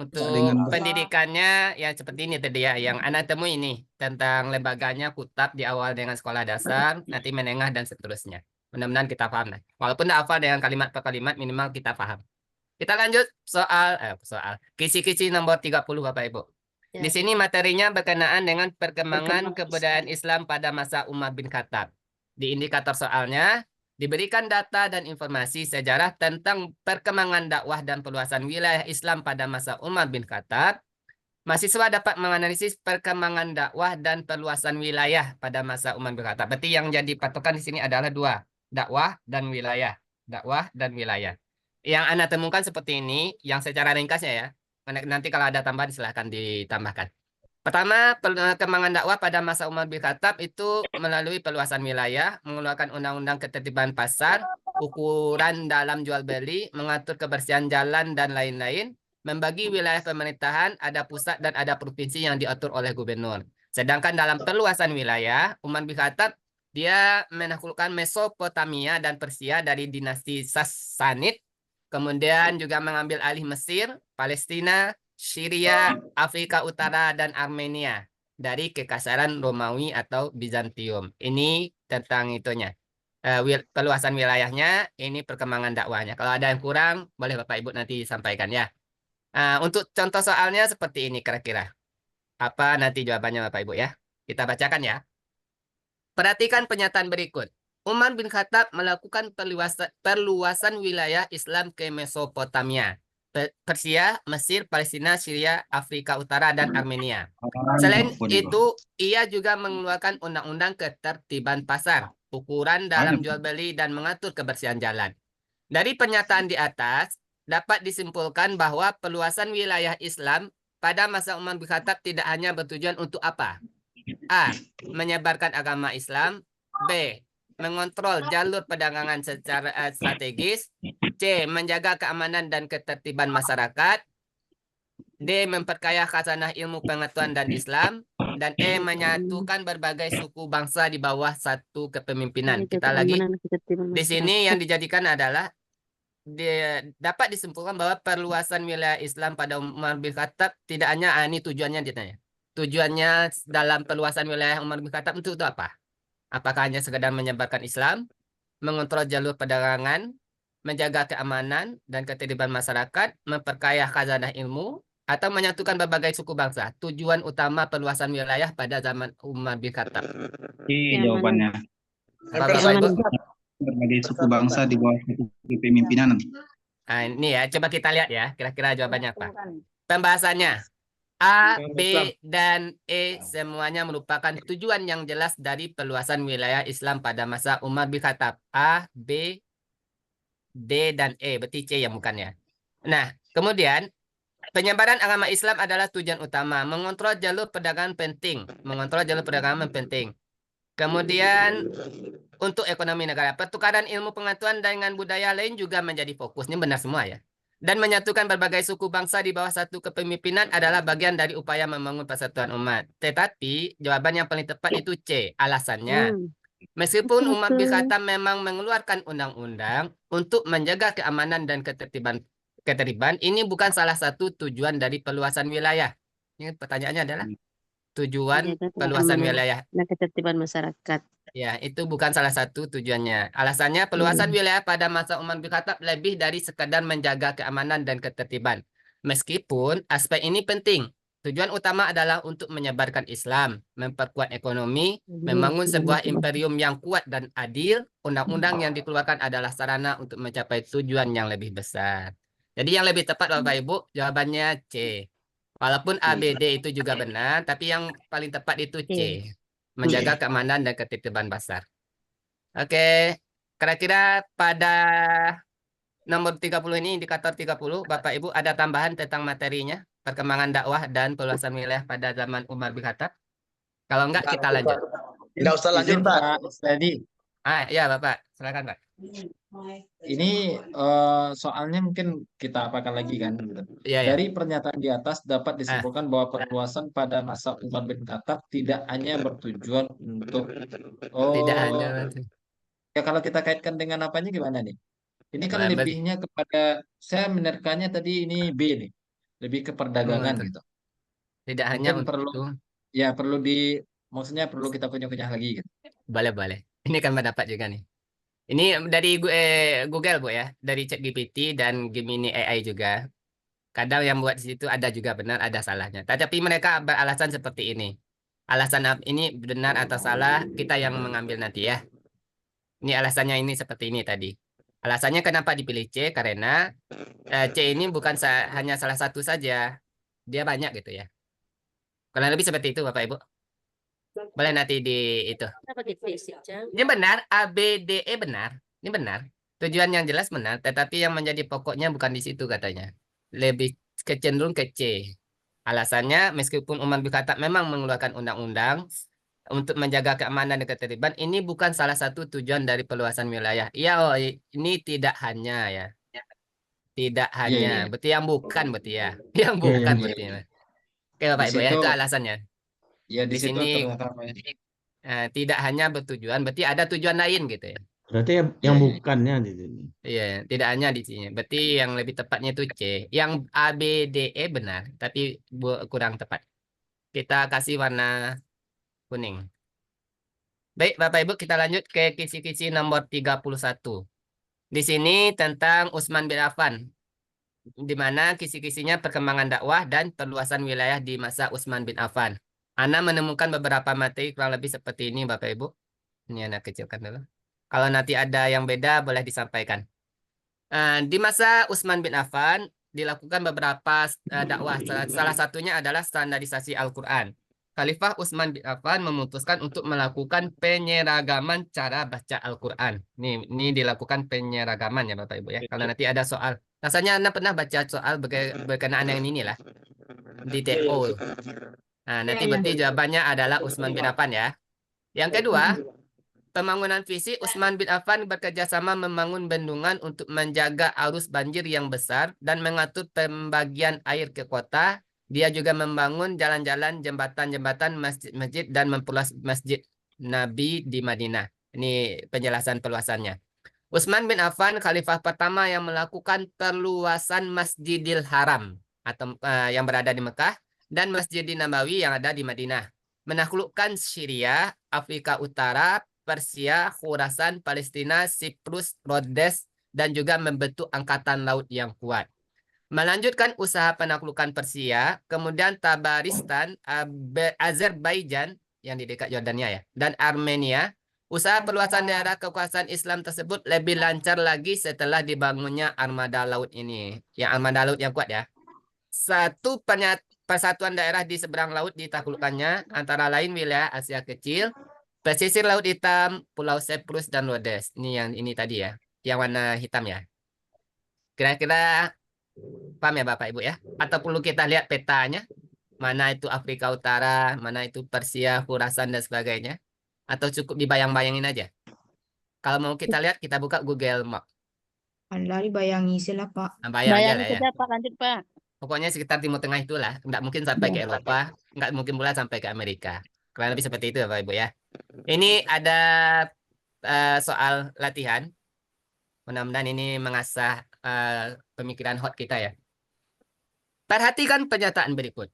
Untuk Dengan- pendidikannya ya seperti ini tadi ya, yang anak temui ini tentang lembaganya Kutab di awal dengan sekolah dasar, nanti menengah dan seterusnya. Mudah-mudahan kita paham lah. Walaupun tidak hafal dengan kalimat per kalimat, minimal kita paham. Kita lanjut soal kisi-kisi nomor 30 Bapak Ibu. Ya. Di sini materinya berkenaan dengan perkembangan kebudayaan Islam pada masa Umar bin Khattab. Di indikator soalnya diberikan data dan informasi sejarah tentang perkembangan dakwah dan perluasan wilayah Islam pada masa Umar bin Khattab. Mahasiswa dapat menganalisis perkembangan dakwah dan perluasan wilayah pada masa Umar bin Khattab. Berarti yang jadi patokan di sini adalah dua, dakwah dan wilayah. Dakwah dan wilayah. Yang Anda temukan seperti ini, yang secara ringkasnya ya. Nanti kalau ada tambahan silahkan ditambahkan. Pertama, perkembangan dakwah pada masa Umar bin Khattab itu melalui perluasan wilayah, mengeluarkan undang-undang ketertiban pasar, ukuran dalam jual beli, mengatur kebersihan jalan dan lain-lain, membagi wilayah pemerintahan, ada pusat dan ada provinsi yang diatur oleh gubernur. Sedangkan dalam perluasan wilayah, Umar bin Khattab dia menaklukkan Mesopotamia dan Persia dari dinasti Sassanid, kemudian juga mengambil alih Mesir, Palestina, Syria, Afrika Utara, dan Armenia dari kekaisaran Romawi atau Bizantium. Ini tentang itunya. Perluasan wilayahnya, ini perkembangan dakwahnya. Kalau ada yang kurang, boleh Bapak Ibu nanti sampaikan ya. Untuk contoh soalnya seperti ini kira-kira. Apa nanti jawabannya Bapak Ibu ya? Kita bacakan ya. Perhatikan pernyataan berikut. Umar bin Khattab melakukan perluasan wilayah Islam ke Mesopotamia, Persia, Mesir, Palestina, Syria, Afrika Utara, dan Armenia. Selain itu, ia juga mengeluarkan undang-undang ketertiban pasar, ukuran dalam jual beli, dan mengatur kebersihan jalan. Dari pernyataan di atas, dapat disimpulkan bahwa perluasan wilayah Islam pada masa Umar bin Khattab tidak hanya bertujuan untuk apa? A. Menyebarkan agama Islam. B. Mengontrol jalur perdagangan secara strategis. C. Menjaga keamanan dan ketertiban masyarakat. D. Memperkaya khazanah ilmu pengetahuan dan Islam. Dan E. Menyatukan berbagai suku bangsa di bawah satu kepemimpinan. Kita lagi di sini yang dijadikan adalah dapat disimpulkan bahwa perluasan wilayah Islam pada Umar bin Khattab tidak hanya ini tujuannya ditanya. Tujuannya dalam perluasan wilayah Umar bin Khattab itu apa? Apakah hanya sekedar menyebarkan Islam, mengontrol jalur perdagangan, menjaga keamanan dan ketertiban masyarakat, memperkaya khazanah ilmu, atau menyatukan berbagai suku bangsa? Tujuan utama perluasan wilayah pada zaman Umar bin Khattab. Jawabannya. Bapak Ibu? Berbagai suku bangsa di bawah kepemimpinan. Nah, ini ya, coba kita lihat ya, kira-kira jawabannya apa. Pembahasannya, A, B, dan E semuanya merupakan tujuan yang jelas dari perluasan wilayah Islam pada masa Umar bin Khattab. A, B, D, dan E, berarti C yang bukannya. Nah, kemudian penyebaran agama Islam adalah tujuan utama. Mengontrol jalur perdagangan penting. Mengontrol jalur perdagangan penting. Kemudian untuk ekonomi negara, pertukaran ilmu pengetahuan dengan budaya lain juga menjadi fokus. Ini benar semua ya. Dan menyatukan berbagai suku bangsa di bawah satu kepemimpinan adalah bagian dari upaya membangun persatuan umat. Tetapi jawaban yang paling tepat itu C. Alasannya, meskipun Umar bin Khattab memang mengeluarkan undang-undang untuk menjaga keamanan dan ketertiban, ini bukan salah satu tujuan dari perluasan wilayah. Ini pertanyaannya adalah tujuan perluasan wilayah dan ketertiban masyarakat. Ya, itu bukan salah satu tujuannya. Alasannya perluasan wilayah pada masa Umar bin Khattab lebih dari sekadar menjaga keamanan dan ketertiban. Meskipun aspek ini penting, tujuan utama adalah untuk menyebarkan Islam, memperkuat ekonomi, membangun sebuah imperium yang kuat dan adil. Undang-undang yang dikeluarkan adalah sarana untuk mencapai tujuan yang lebih besar. Jadi yang lebih tepat Bapak Ibu, jawabannya C. Walaupun A, B, D itu juga benar, tapi yang paling tepat itu C. Menjaga keamanan dan ketertiban pasar. Oke, kira-kira pada nomor 30 ini, indikator 30, Bapak Ibu ada tambahan tentang materinya, perkembangan dakwah dan perluasan wilayah pada zaman Umar bin Khattab? Kalau enggak, kita lanjut. Tidak usah lanjut, Pak. Tadi. Ya, Bapak. Silakan, Pak. Ini soalnya mungkin kita apakan lagi kan. Iya, ya. Dari pernyataan di atas dapat disimpulkan bahwa perluasan pada masa Umar bin Khattab tidak hanya bertujuan untuk Tidak hanya. ya kalau kita kaitkan dengan apanya gimana nih? Ini kan lebihnya kepada, saya menerkannya tadi ini B nih, lebih ke perdagangan gitu. Tidak hanya Mungkin perlu ya maksudnya perlu kita kunyah-kunyah lagi gitu. Boleh. Ini kan mendapat juga nih. Ini dari Google, Bu ya, dari ChatGPT dan Gemini AI juga. Kadang yang buat di situ ada juga benar, ada salahnya. Tapi mereka beralasan seperti ini. Alasan ini benar atau salah, kita yang mengambil nanti ya. Ini alasannya ini seperti ini tadi. Alasannya kenapa dipilih C, karena C ini bukan hanya salah satu saja. Dia banyak gitu ya. Kurang lebih seperti itu Bapak Ibu. Boleh nanti di itu. Ini benar, A, B, D, E benar. Ini benar. Tujuan yang jelas benar, tetapi yang menjadi pokoknya bukan di situ katanya. Lebih kecenderung ke C. Alasannya, meskipun Umar bin Khattab memang mengeluarkan undang-undang untuk menjaga keamanan dan ketertiban, ini bukan salah satu tujuan dari perluasan wilayah. Iya, ini tidak hanya ya. Tidak hanya. Berarti yang bukan berarti ya. Yang bukan berarti ya. Oke Bapak Ibu ya, itu alasannya. Ya di sini tidak hanya bertujuan, berarti ada tujuan lain gitu ya. Berarti yang bukannya di sini. Iya, tidak hanya di sini. Berarti yang lebih tepatnya itu C. Yang A, B, D, E benar, tapi kurang tepat. Kita kasih warna kuning. Baik, Bapak Ibu, kita lanjut ke kisi-kisi nomor 31. Di sini tentang Utsman bin Affan, di mana kisi-kisinya perkembangan dakwah dan perluasan wilayah di masa Utsman bin Affan. Ana menemukan beberapa materi kurang lebih seperti ini Bapak Ibu. Ini Ana kecilkan dulu. Kalau nanti ada yang beda boleh disampaikan. Di masa Utsman bin Affan dilakukan beberapa dakwah. Salah satunya adalah standarisasi Al-Quran. Khalifah Utsman bin Affan memutuskan untuk melakukan penyeragaman cara baca Al-Quran. Ini dilakukan penyeragaman ya Bapak Ibu ya. Kalau nanti ada soal. Rasanya Anda pernah baca soal berkenaan yang ini lah. Di TO. Nah, nanti berarti jawabannya adalah Utsman bin Affan ya. Yang kedua, pembangunan visi Utsman bin Affan bekerja sama membangun bendungan untuk menjaga arus banjir yang besar dan mengatur pembagian air ke kota. Dia juga membangun jalan-jalan, jembatan-jembatan, masjid-masjid dan memperluas masjid Nabi di Madinah. Ini penjelasan perluasannya. Utsman bin Affan khalifah pertama yang melakukan perluasan Masjidil Haram atau yang berada di Mekah dan Masjidil Nabawi yang ada di Madinah. Menaklukkan Syria, Afrika Utara, Persia, Khurasan, Palestina, Siprus, Rhodes, dan juga membentuk angkatan laut yang kuat. Melanjutkan usaha penaklukan Persia, kemudian Tabaristan, Azerbaijan, yang di dekat Yordania ya, dan Armenia. Usaha perluasan daerah kekuasaan Islam tersebut lebih lancar lagi setelah dibangunnya armada laut ini. Yang armada laut yang kuat ya. Satu persatuan daerah di seberang laut ditaklukkannya, antara lain wilayah Asia Kecil, pesisir Laut Hitam, Pulau Siprus, dan Rhodes. Ini yang ini tadi ya, yang warna hitam ya. Kira-kira paham ya Bapak Ibu ya? Atau perlu kita lihat petanya? Mana itu Afrika Utara, mana itu Persia, Khurasan, dan sebagainya? Atau cukup dibayang-bayangin aja? Kalau mau kita lihat, kita buka Google Map. Lari bayangi sila Pak. Nah, bayang aja lah ya. Pak, lanjut Pak. Pokoknya sekitar Timur Tengah itulah. Nggak mungkin sampai ke Eropa, nggak mungkin pula sampai ke Amerika. Kurang lebih seperti itu Bapak Ibu ya. Ini ada soal latihan. Mudah-mudahan ini mengasah pemikiran hot kita ya. Perhatikan pernyataan berikut.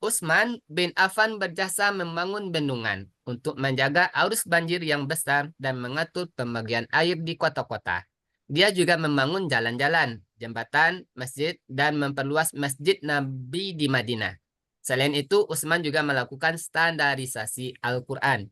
Utsman bin Affan berjasa membangun bendungan untuk menjaga arus banjir yang besar dan mengatur pembagian air di kota-kota. Dia juga membangun jalan-jalan, jembatan, masjid, dan memperluas Masjid Nabi di Madinah. Selain itu, Utsman juga melakukan standarisasi Al-Quran.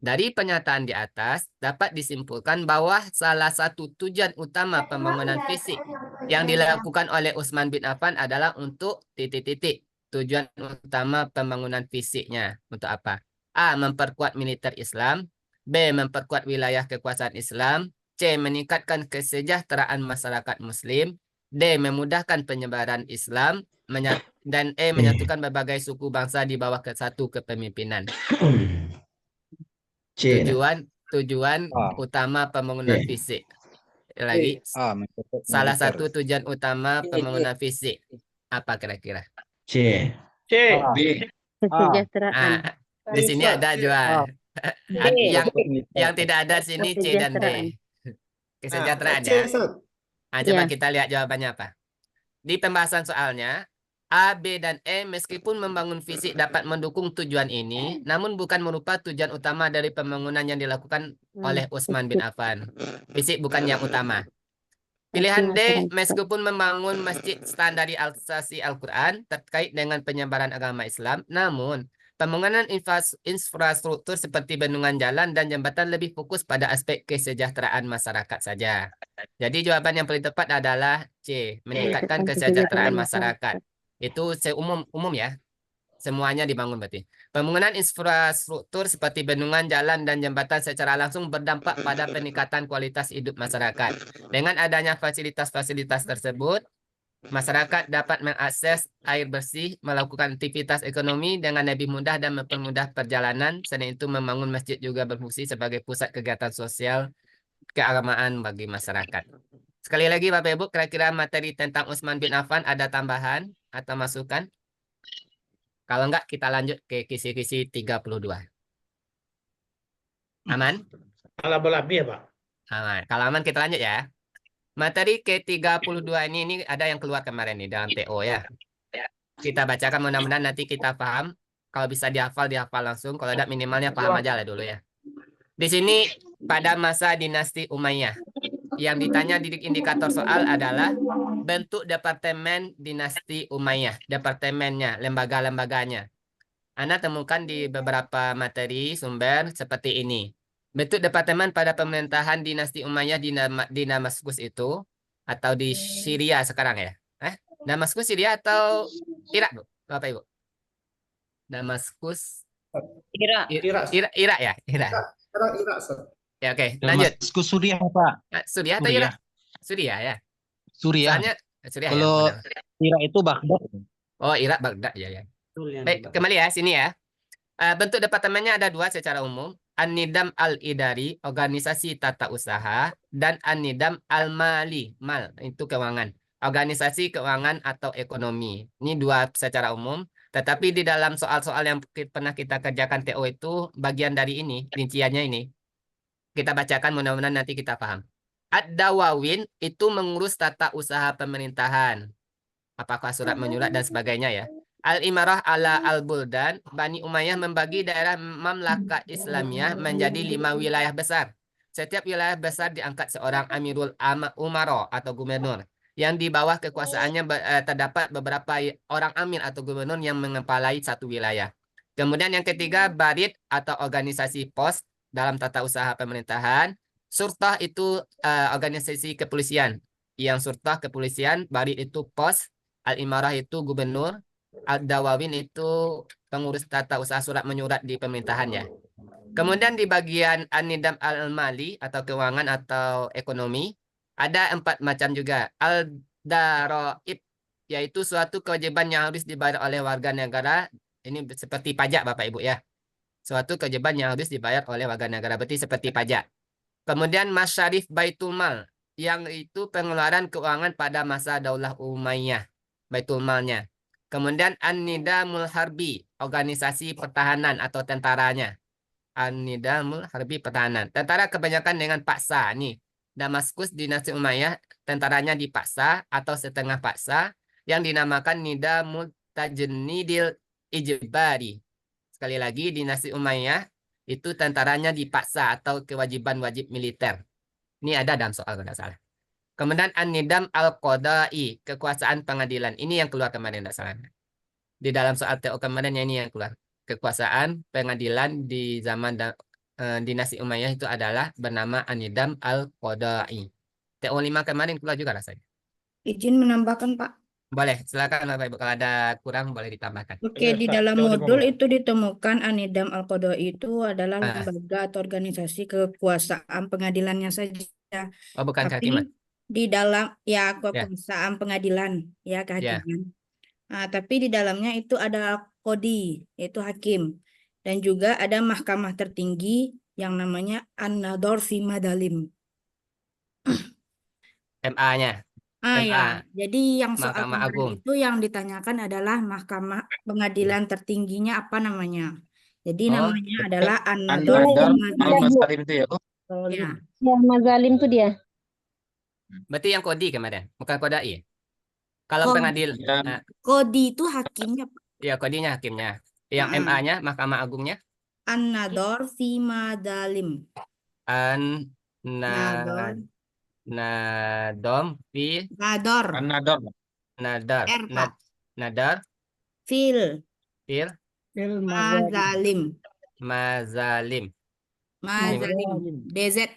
Dari pernyataan di atas, dapat disimpulkan bahwa salah satu tujuan utama pembangunan fisik yang dilakukan oleh Utsman bin Affan adalah untuk titik-titik. Tujuan utama pembangunan fisiknya untuk apa? A. Memperkuat militer Islam. B. Memperkuat wilayah kekuasaan Islam. C. Meningkatkan kesejahteraan masyarakat Muslim. D. Memudahkan penyebaran Islam. Dan E. Menyatukan berbagai suku bangsa di bawah satu kepemimpinan. Tujuan utama pembangunan fisik. Lagi, salah satu tujuan utama pembangunan fisik. Apa kira-kira? C. B. Kesejahteraan. Di sini ada juga. Yang tidak ada sini C dan D. Kesejahteraan ya. Coba kita lihat jawabannya apa. Di pembahasan soalnya, A, B, dan E meskipun membangun fisik dapat mendukung tujuan ini, namun bukan merupakan tujuan utama dari pembangunan yang dilakukan oleh Utsman bin Affan. Fisik bukan yang utama. Pilihan D, meskipun membangun masjid standarisasi Al-Quran terkait dengan penyebaran agama Islam, namun pembangunan infrastruktur seperti bendungan jalan dan jembatan lebih fokus pada aspek kesejahteraan masyarakat saja. Jadi jawaban yang paling tepat adalah C, meningkatkan kesejahteraan masyarakat. Itu umum ya. Semuanya dibangun berarti. Pembangunan infrastruktur seperti bendungan, jalan, dan jembatan secara langsung berdampak pada peningkatan kualitas hidup masyarakat. Dengan adanya fasilitas-fasilitas tersebut, masyarakat dapat mengakses air bersih, melakukan aktivitas ekonomi dengan lebih mudah dan mempermudah perjalanan. Selain itu, membangun masjid juga berfungsi sebagai pusat kegiatan sosial keagamaan bagi masyarakat. Sekali lagi Bapak Ibu, kira-kira materi tentang Utsman bin Affan ada tambahan atau masukan? Kalau enggak, kita lanjut ke kisi-kisi 32. Aman? Kalau lebih ya Pak? Aman. Kalau aman, kita lanjut ya. Materi ke-32 ini ada yang keluar kemarin nih dalam TO ya. Kita bacakan, mudah-mudahan nanti kita paham. Kalau bisa dihafal langsung. Kalau tidak, minimalnya paham aja lah dulu ya. Di sini pada masa dinasti Umayyah. Yang ditanya di indikator soal adalah bentuk departemen dinasti Umayyah. Departemennya, lembaga-lembaganya. Anda temukan di beberapa materi sumber seperti ini. Bentuk departemen pada pemerintahan dinasti Umayyah di Damaskus itu, atau di Syria sekarang ya. Damaskus, Syria atau Irak, Bu? Bapak Ibu? Damaskus. Irak ya? Irak. Ya, oke. Lanjut. Damaskus Suriah, Pak. Suriah atau Irak? Suriah ya. Suriah. Soalnya Suriah kalau ya, Irak itu Baghdad. Oh, Irak Baghdad ya. Baik, kembali ya sini ya. Bentuk departemennya ada dua secara umum. An-Nidam Al-Idari, organisasi tata usaha, dan An-Nidam Al-Mali, mal itu keuangan. Organisasi keuangan atau ekonomi. Ini dua secara umum. Tetapi di dalam soal-soal yang pernah kita kerjakan TO itu bagian dari ini, rinciannya ini. Kita bacakan mudah-mudahan nanti kita paham. Ad-Dawawin itu mengurus tata usaha pemerintahan. Apakah surat menyurat dan sebagainya ya. Al-Imarah ala Al-Buldan, Bani Umayyah membagi daerah Mamlaka Islamiyah menjadi 5 wilayah besar. Setiap wilayah besar diangkat seorang Amirul Umaro atau gubernur. Yang di bawah kekuasaannya terdapat beberapa orang amir atau gubernur yang mengepalai satu wilayah. Kemudian yang ketiga, Barid atau organisasi pos dalam tata usaha pemerintahan. Surtah itu organisasi kepolisian. Yang surtah kepolisian, Barid itu pos, Al-Imarah itu gubernur, Ad-Dawawin itu pengurus tata usaha surat menyurat di pemerintahan ya. Kemudian di bagian An-Nidam Al-Mali atau keuangan atau ekonomi ada 4 macam juga. Al-Daraib yaitu suatu kewajiban yang harus dibayar oleh warga negara. Ini seperti pajak Bapak Ibu ya. Suatu kewajiban yang harus dibayar oleh warga negara berarti seperti pajak. Kemudian Masyarif Baitul Mal yang itu pengeluaran keuangan pada masa Daulah Umayyah. Baitul Malnya. Kemudian An-Nidamul Harbi, organisasi pertahanan atau tentaranya. An-Nidamul Harbi pertahanan. Tentara kebanyakan dengan paksa nih. Damaskus dinasti Umayyah tentaranya dipaksa atau setengah paksa yang dinamakan Nidamul Tajnidil Ijbari. Sekali lagi dinasti Umayyah itu tentaranya dipaksa atau kewajiban wajib militer. Ini ada dalam soal kalau tidak salah. Kemudian An-Nidam Al-Qadai, kekuasaan pengadilan. Ini yang keluar kemarin, tidak salah. Di dalam soal TO kemarin ini yang keluar. Kekuasaan pengadilan di zaman dinasti Umayyah itu adalah bernama An-Nidam Al-Qadai. TO 5 kemarin keluar juga rasanya. Izin menambahkan, Pak. Boleh, silakan Bapak Ibu. Kalau ada kurang boleh ditambahkan. Oke, di dalam modul itu ditemukan An-Nidam Al-Qadai itu adalah lembaga atau organisasi kekuasaan pengadilannya saja. Oh, bukan Tapi kehakiman. di dalam ya kekuasaan pengadilan ya kehakiman. Nah, tapi di dalamnya itu ada kodi yaitu hakim dan juga ada mahkamah tertinggi yang namanya An-Nadhar fi Madalim. MA-nya. Ya, jadi yang soal Mahkamah kemarin Agung. itu yang ditanyakan adalah mahkamah pengadilan tertingginya apa namanya. Jadi Oh, namanya adalah An-Nadhar An-Nadhar fi Madalim. Al-Masalim itu ya. Ya. Ya, Mazalim tuh dia. Berarti yang kodi kemarin, bukan kodai. Kalau Kod- pengadilan, Kodi itu hakimnya, Pak. ya kodinya hakimnya. Yang MA-nya, Mahkamah Agungnya, An-Nadhar fi Madalim. Nadhar. Nadom fi Nadhar. An-Nadhar. Nadar. R, Pak. Nadar Fil fil Mazalim. mazalim. Mazalim. DZ.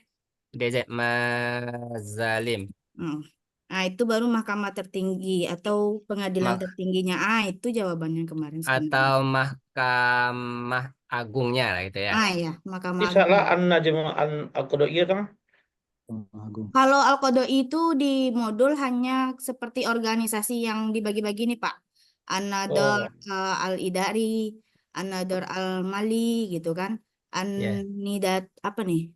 DZ mazalim. Nah, itu baru mahkamah tertinggi atau pengadilan tertingginya. Itu jawabannya kemarin sebenarnya. Atau Mahkamah Agungnya lah gitu ya. Ya, mahkamah Bisa agung. lah An-Najm Al-Qadai kan? Kalau Al-Qadai itu di modul hanya seperti organisasi yang dibagi-bagi nih, Pak. An-Nadhar Al-Idari, An-Nadhar Al-Mali gitu kan. An-Nidat apa nih?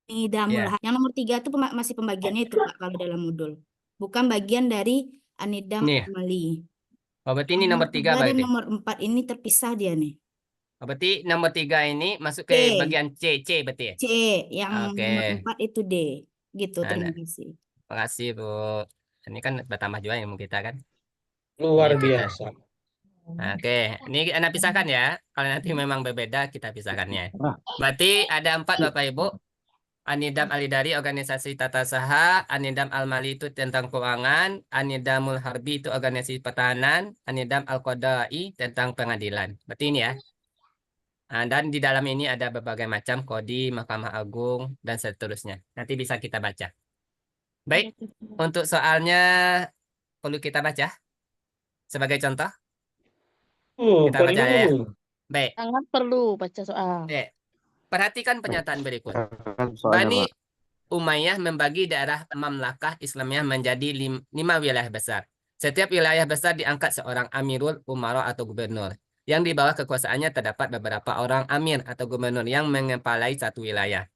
Nidamul. Yang nomor 3 itu masih pembagiannya itu Pak kalau dalam modul. Bukan bagian dari An-Nidam Nih. Al-Mali. Oh, berarti ini nomor 3 dan berarti. nomor 4 ini terpisah dia nih. Oh, berarti nomor 3 ini masuk ke C. bagian C berti ya? C, yang nomor 4 itu D. Gitu, terima kasih. Terima kasih, Bu. Ini kan bertambah juga ilmu kita kan. Luar Ini kita. biasa. Oke, ini Anda pisahkan ya. Kalau nanti memang berbeda, kita pisahkannya. Berarti ada 4 Bapak Ibu. An-Nidam Al-Idari, organisasi tata usaha. An-Nidam Al-Mali itu tentang keuangan. An-Nidamul Harbi itu organisasi pertahanan. An-Nidam Al-Qadai tentang pengadilan. Berarti ini ya. Nah, dan di dalam ini ada berbagai macam kodi, Mahkamah Agung, dan seterusnya. Nanti bisa kita baca. Baik, untuk soalnya perlu kita baca. Sebagai contoh. Kita baca ya. Baik. Sangat perlu baca soal. Perhatikan pernyataan berikut. Bani Umayyah membagi daerah Mamlakah Islamiyah menjadi 5 wilayah besar. Setiap wilayah besar diangkat seorang amirul, umara atau gubernur. Yang di bawah kekuasaannya terdapat beberapa orang amir atau gubernur yang mengepalai satu wilayah.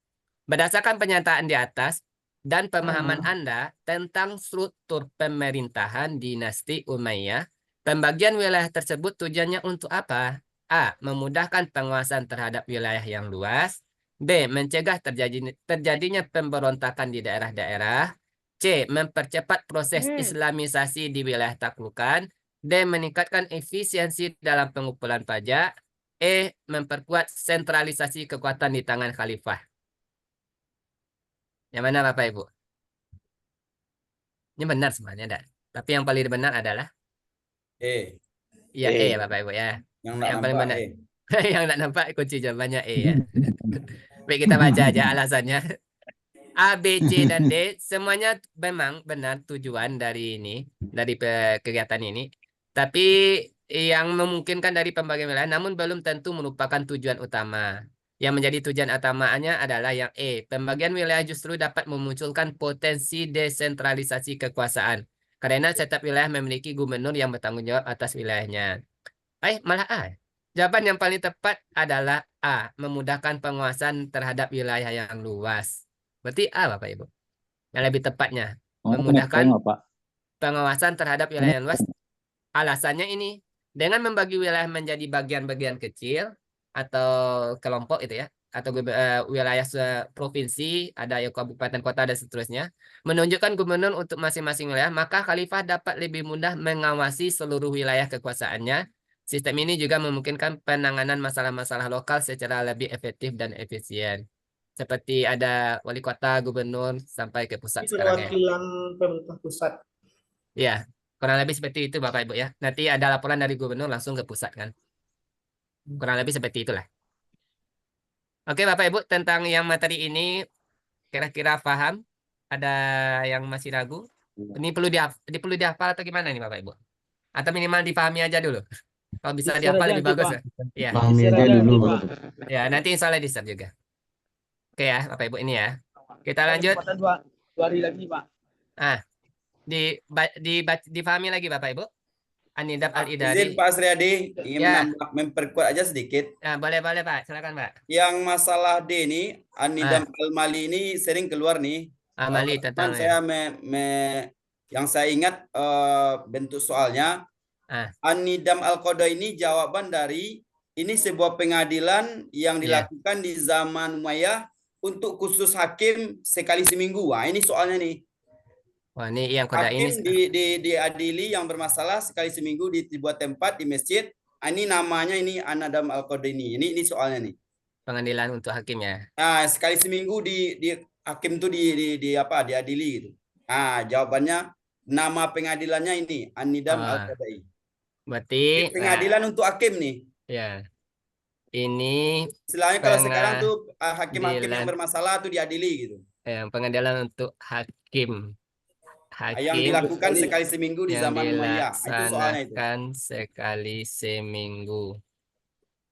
Berdasarkan pernyataan di atas dan pemahaman Anda tentang struktur pemerintahan dinasti Umayyah, pembagian wilayah tersebut tujuannya untuk apa? A. Memudahkan penguasaan terhadap wilayah yang luas. B. Mencegah terjadinya pemberontakan di daerah-daerah. C. Mempercepat proses islamisasi di wilayah taklukan. D. Meningkatkan efisiensi dalam pengumpulan pajak. E. Memperkuat sentralisasi kekuatan di tangan khalifah. Yang mana Bapak Ibu? Ini benar semuanya, ada. Tapi yang paling benar adalah ya E, Bapak Ibu ya. Yang paling benar. Yang tidak nampak kunci jawabannya E ya. Baik, kita baca aja alasannya. A, B, C, dan D semuanya memang benar tujuan dari ini, dari kegiatan ini. Tapi yang memungkinkan dari pembagian wilayah, namun belum tentu merupakan tujuan utama. Yang menjadi tujuan utamanya adalah yang E. Pembagian wilayah justru dapat memunculkan potensi desentralisasi kekuasaan. Karena setiap wilayah memiliki gubernur yang bertanggung jawab atas wilayahnya. Malah A. Jawaban yang paling tepat adalah A. Memudahkan penguasaan terhadap wilayah yang luas. Berarti A, Bapak Ibu. Yang lebih tepatnya. Memudahkan pengawasan terhadap wilayah yang luas. Alasannya ini. Dengan membagi wilayah menjadi bagian-bagian kecil atau kelompok itu ya. Atau wilayah provinsi, ada kabupaten, kota, dan seterusnya. Menunjukkan gubernur untuk masing-masing wilayah. Maka khalifah dapat lebih mudah mengawasi seluruh wilayah kekuasaannya. Sistem ini juga memungkinkan penanganan masalah-masalah lokal secara lebih efektif dan efisien. Seperti ada wali kota, gubernur, sampai ke pusat sekarang ya. Perwakilan pemerintah pusat. Ya, kurang lebih seperti itu Bapak Ibu ya. Nanti ada laporan dari gubernur langsung ke pusat kan. Kurang lebih seperti itulah. Oke Bapak Ibu, tentang yang materi ini kira-kira paham? Ada yang masih ragu? Ini perlu dihafal atau gimana nih Bapak Ibu? Atau minimal dipahami aja dulu? Kalau bisa dihafal lebih bagus ya. Pahami aja dulu. Ya, nanti insya Allah di-share juga. Oke ya, Bapak Ibu ini ya. Kita lanjut. Dua hari lagi, Pak. Dipahami lagi Bapak Ibu. An-Nidam Al-Idari. Izin Pak Asriadi, ingin memperkuat aja sedikit. Ya, boleh Pak, silakan Pak. Yang masalah D ini, An-Nidam Al-Mali ini sering keluar nih. Mali tentang saya yang saya ingat bentuk soalnya, An-Nidam Al-Qadha ini jawaban dari ini sebuah pengadilan yang dilakukan di zaman Umayyah untuk khusus hakim sekali seminggu. Wah, ini soalnya nih. Wah, ini yang koda hakim ini diadili yang bermasalah sekali seminggu di sebuah tempat di masjid. Ini namanya ini An-Nidam Al-Qadha ini. Ini soalnya nih. Pengadilan untuk hakim ya. Nah, sekali seminggu di hakim tuh diadili gitu. Nah, jawabannya nama pengadilannya ini An-Nidam Al-Qadha. Berarti pengadilan untuk hakim nih. Ya. Ini istilahnya kalau sekarang tuh hakim-hakim yang bermasalah tuh diadili gitu. Pengadilan untuk hakim. Yang dilakukan sekali seminggu di zaman Umayyah. Itu soalnya itu. Sekali seminggu.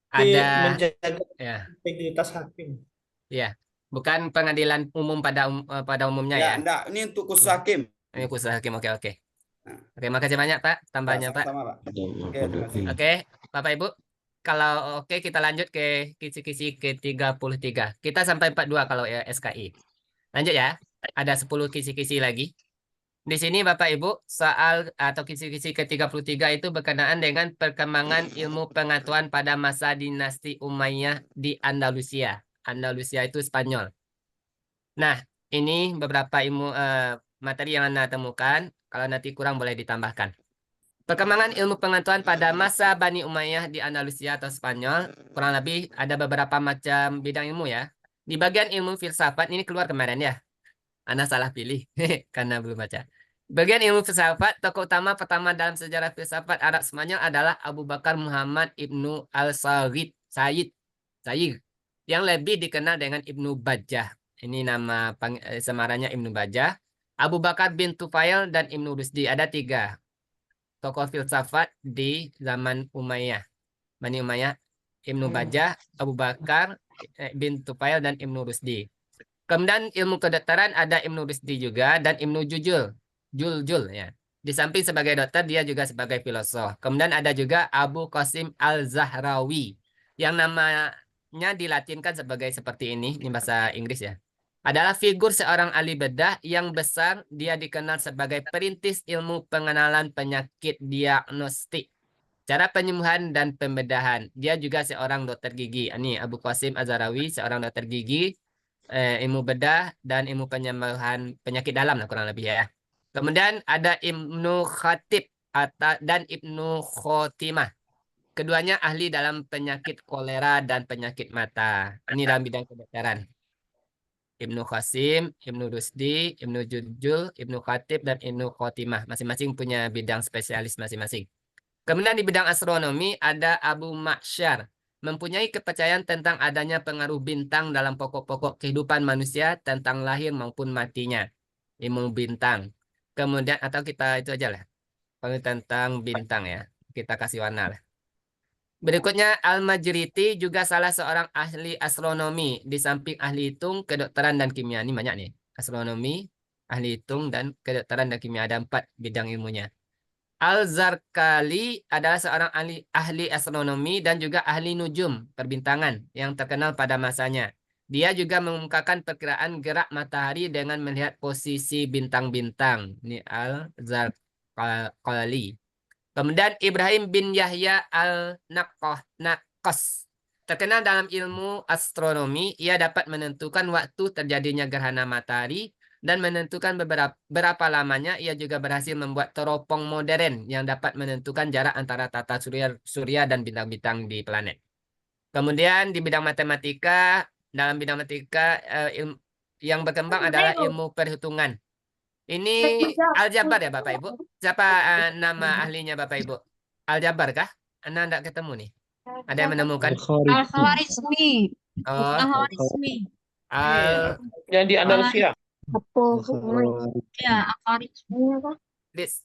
Ada menjaga integritas hakim. Ya, bukan pengadilan umum pada umumnya ya. Enggak, ini untuk khusus hakim. Ini khusus hakim. Oke. Oke, makasih banyak Pak tambahnya Pak. Oke, Bapak Ibu. Kalau kita lanjut ke kisi-kisi ke-33. Kita sampai 42 kalau SKI. Lanjut ya. Ada 10 kisi-kisi lagi. Di sini Bapak Ibu, soal atau kisi-kisi ke-33 itu berkenaan dengan perkembangan ilmu pengetahuan pada masa dinasti Umayyah di Andalusia. Andalusia itu Spanyol. Nah, ini beberapa ilmu materi yang Anda temukan. Kalau nanti kurang boleh ditambahkan. Perkembangan ilmu pengetahuan pada masa Bani Umayyah di Andalusia atau Spanyol, kurang lebih ada beberapa macam bidang ilmu ya. Di bagian ilmu filsafat, ini keluar kemarin ya. Anda salah pilih, karena belum baca. Bagian ilmu filsafat, tokoh utama pertama dalam sejarah filsafat Arab Spanyol adalah Abu Bakar Muhammad Ibnu Sayyid, yang lebih dikenal dengan Ibnu Bajjah. Ini nama samarannya Ibnu Bajjah. Abu Bakar bin Tufail dan Ibnu Rusdi. Ada 3 tokoh filsafat di zaman Umayyah. Bani Umayyah, Ibnu Bajjah, Abu Bakar bin Tufail, dan Ibnu Rusdi. Kemudian ilmu kedokteran ada Ibnu Rusdi juga dan Ibnu Jul ya. Di samping sebagai dokter, dia juga sebagai filosof. Kemudian ada juga Abu Qasim Al-Zahrawi, yang namanya dilatinkan sebagai seperti ini bahasa Inggris ya. Adalah figur seorang ahli bedah yang besar. Dia dikenal sebagai perintis ilmu pengenalan penyakit diagnostik, cara penyembuhan dan pembedahan. Dia juga seorang dokter gigi. Ini Abu Qasim Al-Zahrawi, seorang dokter gigi, ilmu bedah dan ilmu penyembuhan penyakit dalam lah kurang lebih ya. Kemudian ada Ibnu Khatib dan Ibnu Khotimah. Keduanya ahli dalam penyakit kolera dan penyakit mata. Ini dalam bidang kedokteran. Ibnu Qasim, Ibnu Rusdi, Ibnu Jurjul, Ibnu Khatib, dan Ibnu Khotimah. Masing-masing punya bidang spesialis masing-masing. Kemudian di bidang astronomi ada Abu Ma'syar. Mempunyai kepercayaan tentang adanya pengaruh bintang dalam pokok-pokok kehidupan manusia tentang lahir maupun matinya. Ilmu bintang. Kemudian atau kita itu aja lah. Kalau tentang bintang ya. Kita kasih warna lah. Berikutnya Al-Majriti juga salah seorang ahli astronomi. Di samping ahli hitung, kedokteran, dan kimia. Ini banyak nih. Astronomi, ahli hitung, dan kedokteran dan kimia. Ada 4 bidang ilmunya. Al-Zarkali adalah seorang ahli astronomi dan juga ahli nujum, perbintangan, yang terkenal pada masanya. Dia juga mengungkapkan perkiraan gerak matahari dengan melihat posisi bintang-bintang. Ini Al-Zarkali. Kemudian Ibrahim bin Yahya Al-Naqqas. Terkenal dalam ilmu astronomi, ia dapat menentukan waktu terjadinya gerhana matahari dan menentukan berapa lamanya. Ia juga berhasil membuat teropong modern yang dapat menentukan jarak antara tata surya dan bintang-bintang di planet. Kemudian di bidang matematika, dalam bidang matematika yang berkembang adalah ilmu perhitungan. Ini aljabar ya Bapak Ibu? Siapa nama ahlinya Bapak Ibu? Aljabar kah? Anda tidak ketemu nih. Ada yang menemukan? Al-Khawarizmi. Oh. Al-Khawarizmi. Yang di Andalusia. Apa ya, Al-Khawarizmi apa? Miss,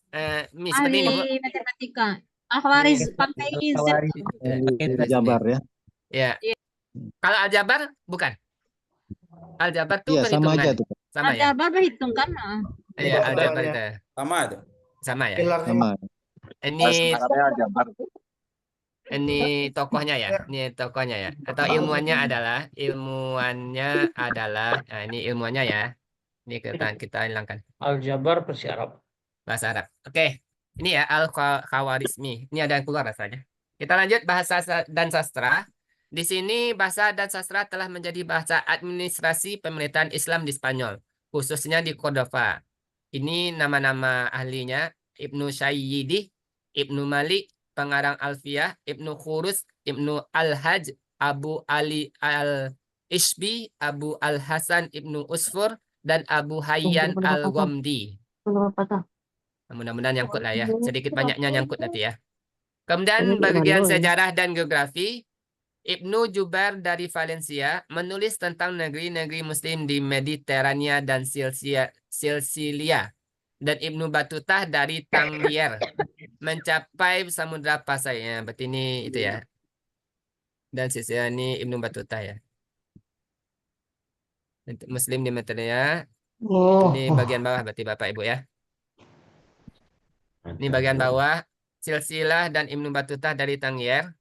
seperti ini Bu. Ahli matematika. Al-Khawariz pakai Z. Jabar ya. Ya. Kalau aljabar bukan? Aljabar tuh Iya, sama perhitungan. aja tuh. Sama ya? Aljabar berhitung kan? Iya, aljabar itu. Sama itu. Sama ya? Sama. Ini tokohnya ya? Ini tokohnya ya? Atau ilmuannya adalah? Nah, ini ilmuannya ya. Ini kita hilangkan. Aljabar versi Arab. Bahasa Arab. Oke. Ini ya Al-Khawarizmi. Ini ada yang keluar rasanya. Kita lanjut bahasa dan sastra. Di sini bahasa dan sastra telah menjadi bahasa administrasi pemerintahan Islam di Spanyol, khususnya di Cordova. Ini nama-nama ahlinya: Ibnu Sayyidi, Ibnu Malik, pengarang Alfiyah, Ibnu Khurus, Ibnu Al-Hajj, Abu Ali Al-Ishbi, Abu Al-Hasan Ibnu Usfur, dan Abu Hayyan Al-Ghamdi. Mudah-mudahan nyangkut lah ya. Sedikit banyaknya nyangkut nanti ya. Kemudian bagian sejarah dan geografi, Ibnu Jubair dari Valencia menulis tentang negeri-negeri Muslim di Mediterania dan Sisilia. Dan Ibnu Batutah dari Tangier mencapai Samudra Pasai. Ya, berarti ini itu ya. Dan Sisilia ini Ibnu Batutah ya. Untuk Muslim di Mediterania. Ini bagian bawah berarti Bapak Ibu ya. Ini bagian bawah. Silsilah dan Ibnu Batutah dari Tangier.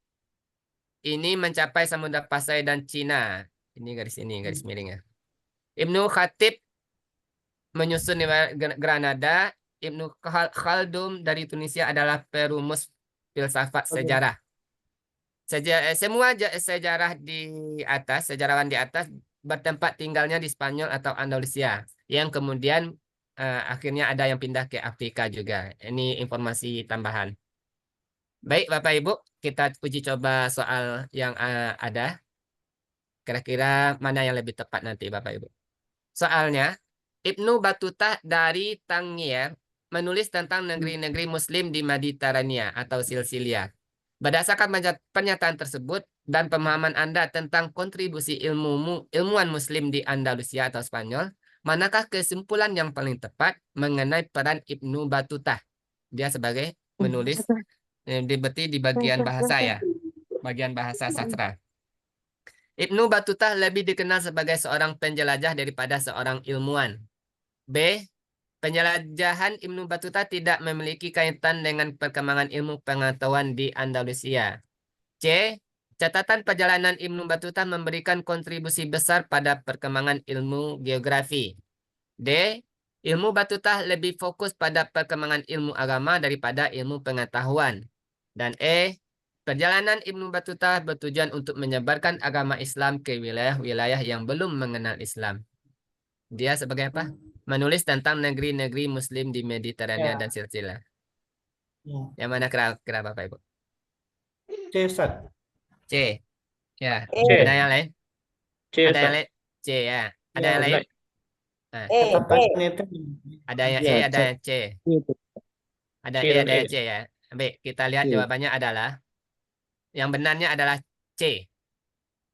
Ini mencapai Samudra Pasai dan Cina. Ini, garis miring ya. Ibnu Khatib menyusun di Granada. Ibnu Khaldun dari Tunisia adalah perumus filsafat sejarah. Semua sejarah di atas, sejarawan di atas bertempat tinggalnya di Spanyol atau Andalusia. Yang kemudian akhirnya ada yang pindah ke Afrika juga. Ini informasi tambahan. Baik Bapak Ibu, kita uji coba soal yang ada. Kira-kira mana yang lebih tepat nanti Bapak Ibu. Soalnya, Ibnu Batutah dari Tangier menulis tentang negeri-negeri Muslim di Mediterania atau Sisilia. Berdasarkan pernyataan tersebut dan pemahaman Anda tentang kontribusi ilmuwan Muslim di Andalusia atau Spanyol, manakah kesimpulan yang paling tepat mengenai peran Ibnu Batutah? Dia sebagai menulis berarti di bagian bahasa ya, bagian bahasa sastra. Ibnu Batutah lebih dikenal sebagai seorang penjelajah daripada seorang ilmuwan. B. Penjelajahan Ibnu Battuta tidak memiliki kaitan dengan perkembangan ilmu pengetahuan di Andalusia. C. Catatan perjalanan Ibnu Battuta memberikan kontribusi besar pada perkembangan ilmu geografi. D. Ilmu Battuta lebih fokus pada perkembangan ilmu agama daripada ilmu pengetahuan. Dan E. Perjalanan Ibnu Battuta bertujuan untuk menyebarkan agama Islam ke wilayah-wilayah yang belum mengenal Islam. Dia sebagai apa? Menulis tentang negeri-negeri Muslim di Mediterania dan silsilah. Yang mana kira-kira Bapak Ibu? C, Ustaz. C. Ya. C. Ada yang lain? C, Ada yang Ustaz. lain? C ya. Ada Ya, yang lain? Ustaz. Nah. Ada yang E, Ya, ada yang C. Ada C E, dan ada E. yang C ya. Baik, kita lihat C. jawabannya adalah yang benarnya adalah C.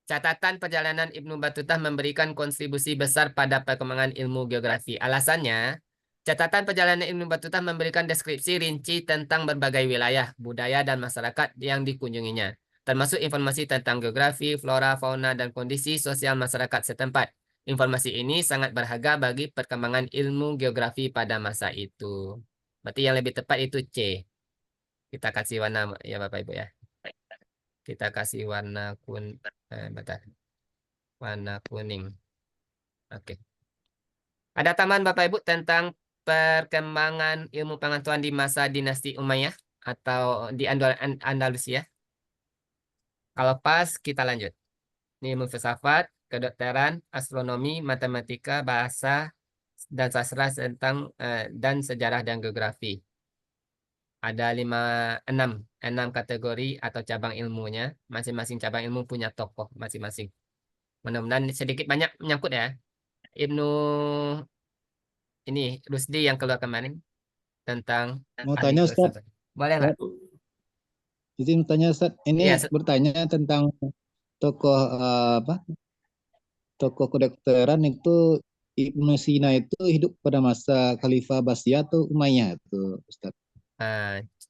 Catatan perjalanan Ibnu Battuta memberikan kontribusi besar pada perkembangan ilmu geografi. Alasannya, catatan perjalanan Ibnu Battuta memberikan deskripsi rinci tentang berbagai wilayah, budaya, dan masyarakat yang dikunjunginya, termasuk informasi tentang geografi, flora, fauna, dan kondisi sosial masyarakat setempat. Informasi ini sangat berharga bagi perkembangan ilmu geografi pada masa itu. Berarti yang lebih tepat itu C. Kita kasih warna ya Bapak Ibu ya. Kita kasih warna warna kuning. Oke. Ada tambahan Bapak Ibu tentang perkembangan ilmu pengetahuan di masa dinasti Umayyah atau di Andalusia? Kalau pas kita lanjut. Ini ilmu filsafat, kedokteran, astronomi, matematika, bahasa, dan sastra tentang dan sejarah dan geografi. Ada 6 kategori atau cabang ilmunya. Masing-masing cabang ilmu punya tokoh masing-masing. Mudah-mudahan sedikit banyak menyangkut ya. Ibnu ini Rusdi yang keluar kemarin tentang Mau ahli tanya Ustaz. filsafat. Boleh nggak? Izin bertanya Ustaz. Ini bertanya tentang tokoh tokoh kedokteran itu Ibnu Sina itu hidup pada masa Khalifah Abbasiyah atau Umayyah itu Ustaz?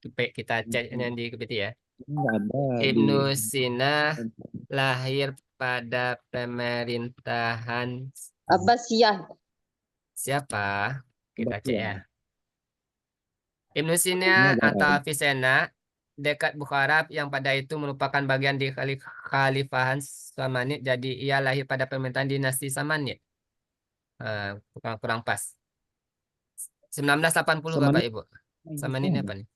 Kita cek yang di KPT ya. Nggak ada Ibnu Sina lahir pada pemerintahan Abbasiyah. siapa? Kita cek ya. Ibnu Sina atau Avicenna dekat Bukhara yang pada itu merupakan bagian di Khalifahan Samanid. Jadi ia lahir pada pemerintahan dinasti Samanid. Kurang pas. 1980 Bapak Ibu. Samanid apa nih?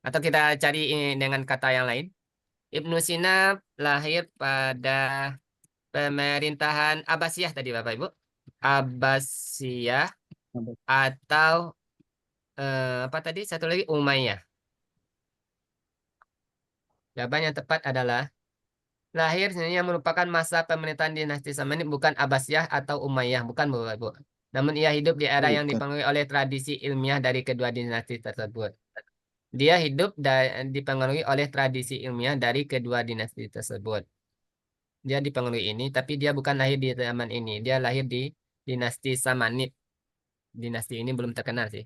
Atau kita cari ini dengan kata yang lain. Ibnu Sina lahir pada pemerintahan Abbasiyah tadi Bapak Ibu. Abbasiyah atau apa tadi? Satu lagi Umayyah. Jawaban yang tepat adalah lahir sebenarnya merupakan masa pemerintahan dinasti Samanid, bukan Abbasiyah atau Umayyah, bukan Bapak Ibu. Namun ia hidup di era yang dipengaruhi oleh tradisi ilmiah dari kedua dinasti tersebut. Dia hidup dan dipengaruhi oleh tradisi ilmiah dari kedua dinasti tersebut. Dia dipengaruhi ini, tapi dia bukan lahir di zaman ini. Dia lahir di dinasti Samanid. Dinasti ini belum terkenal sih.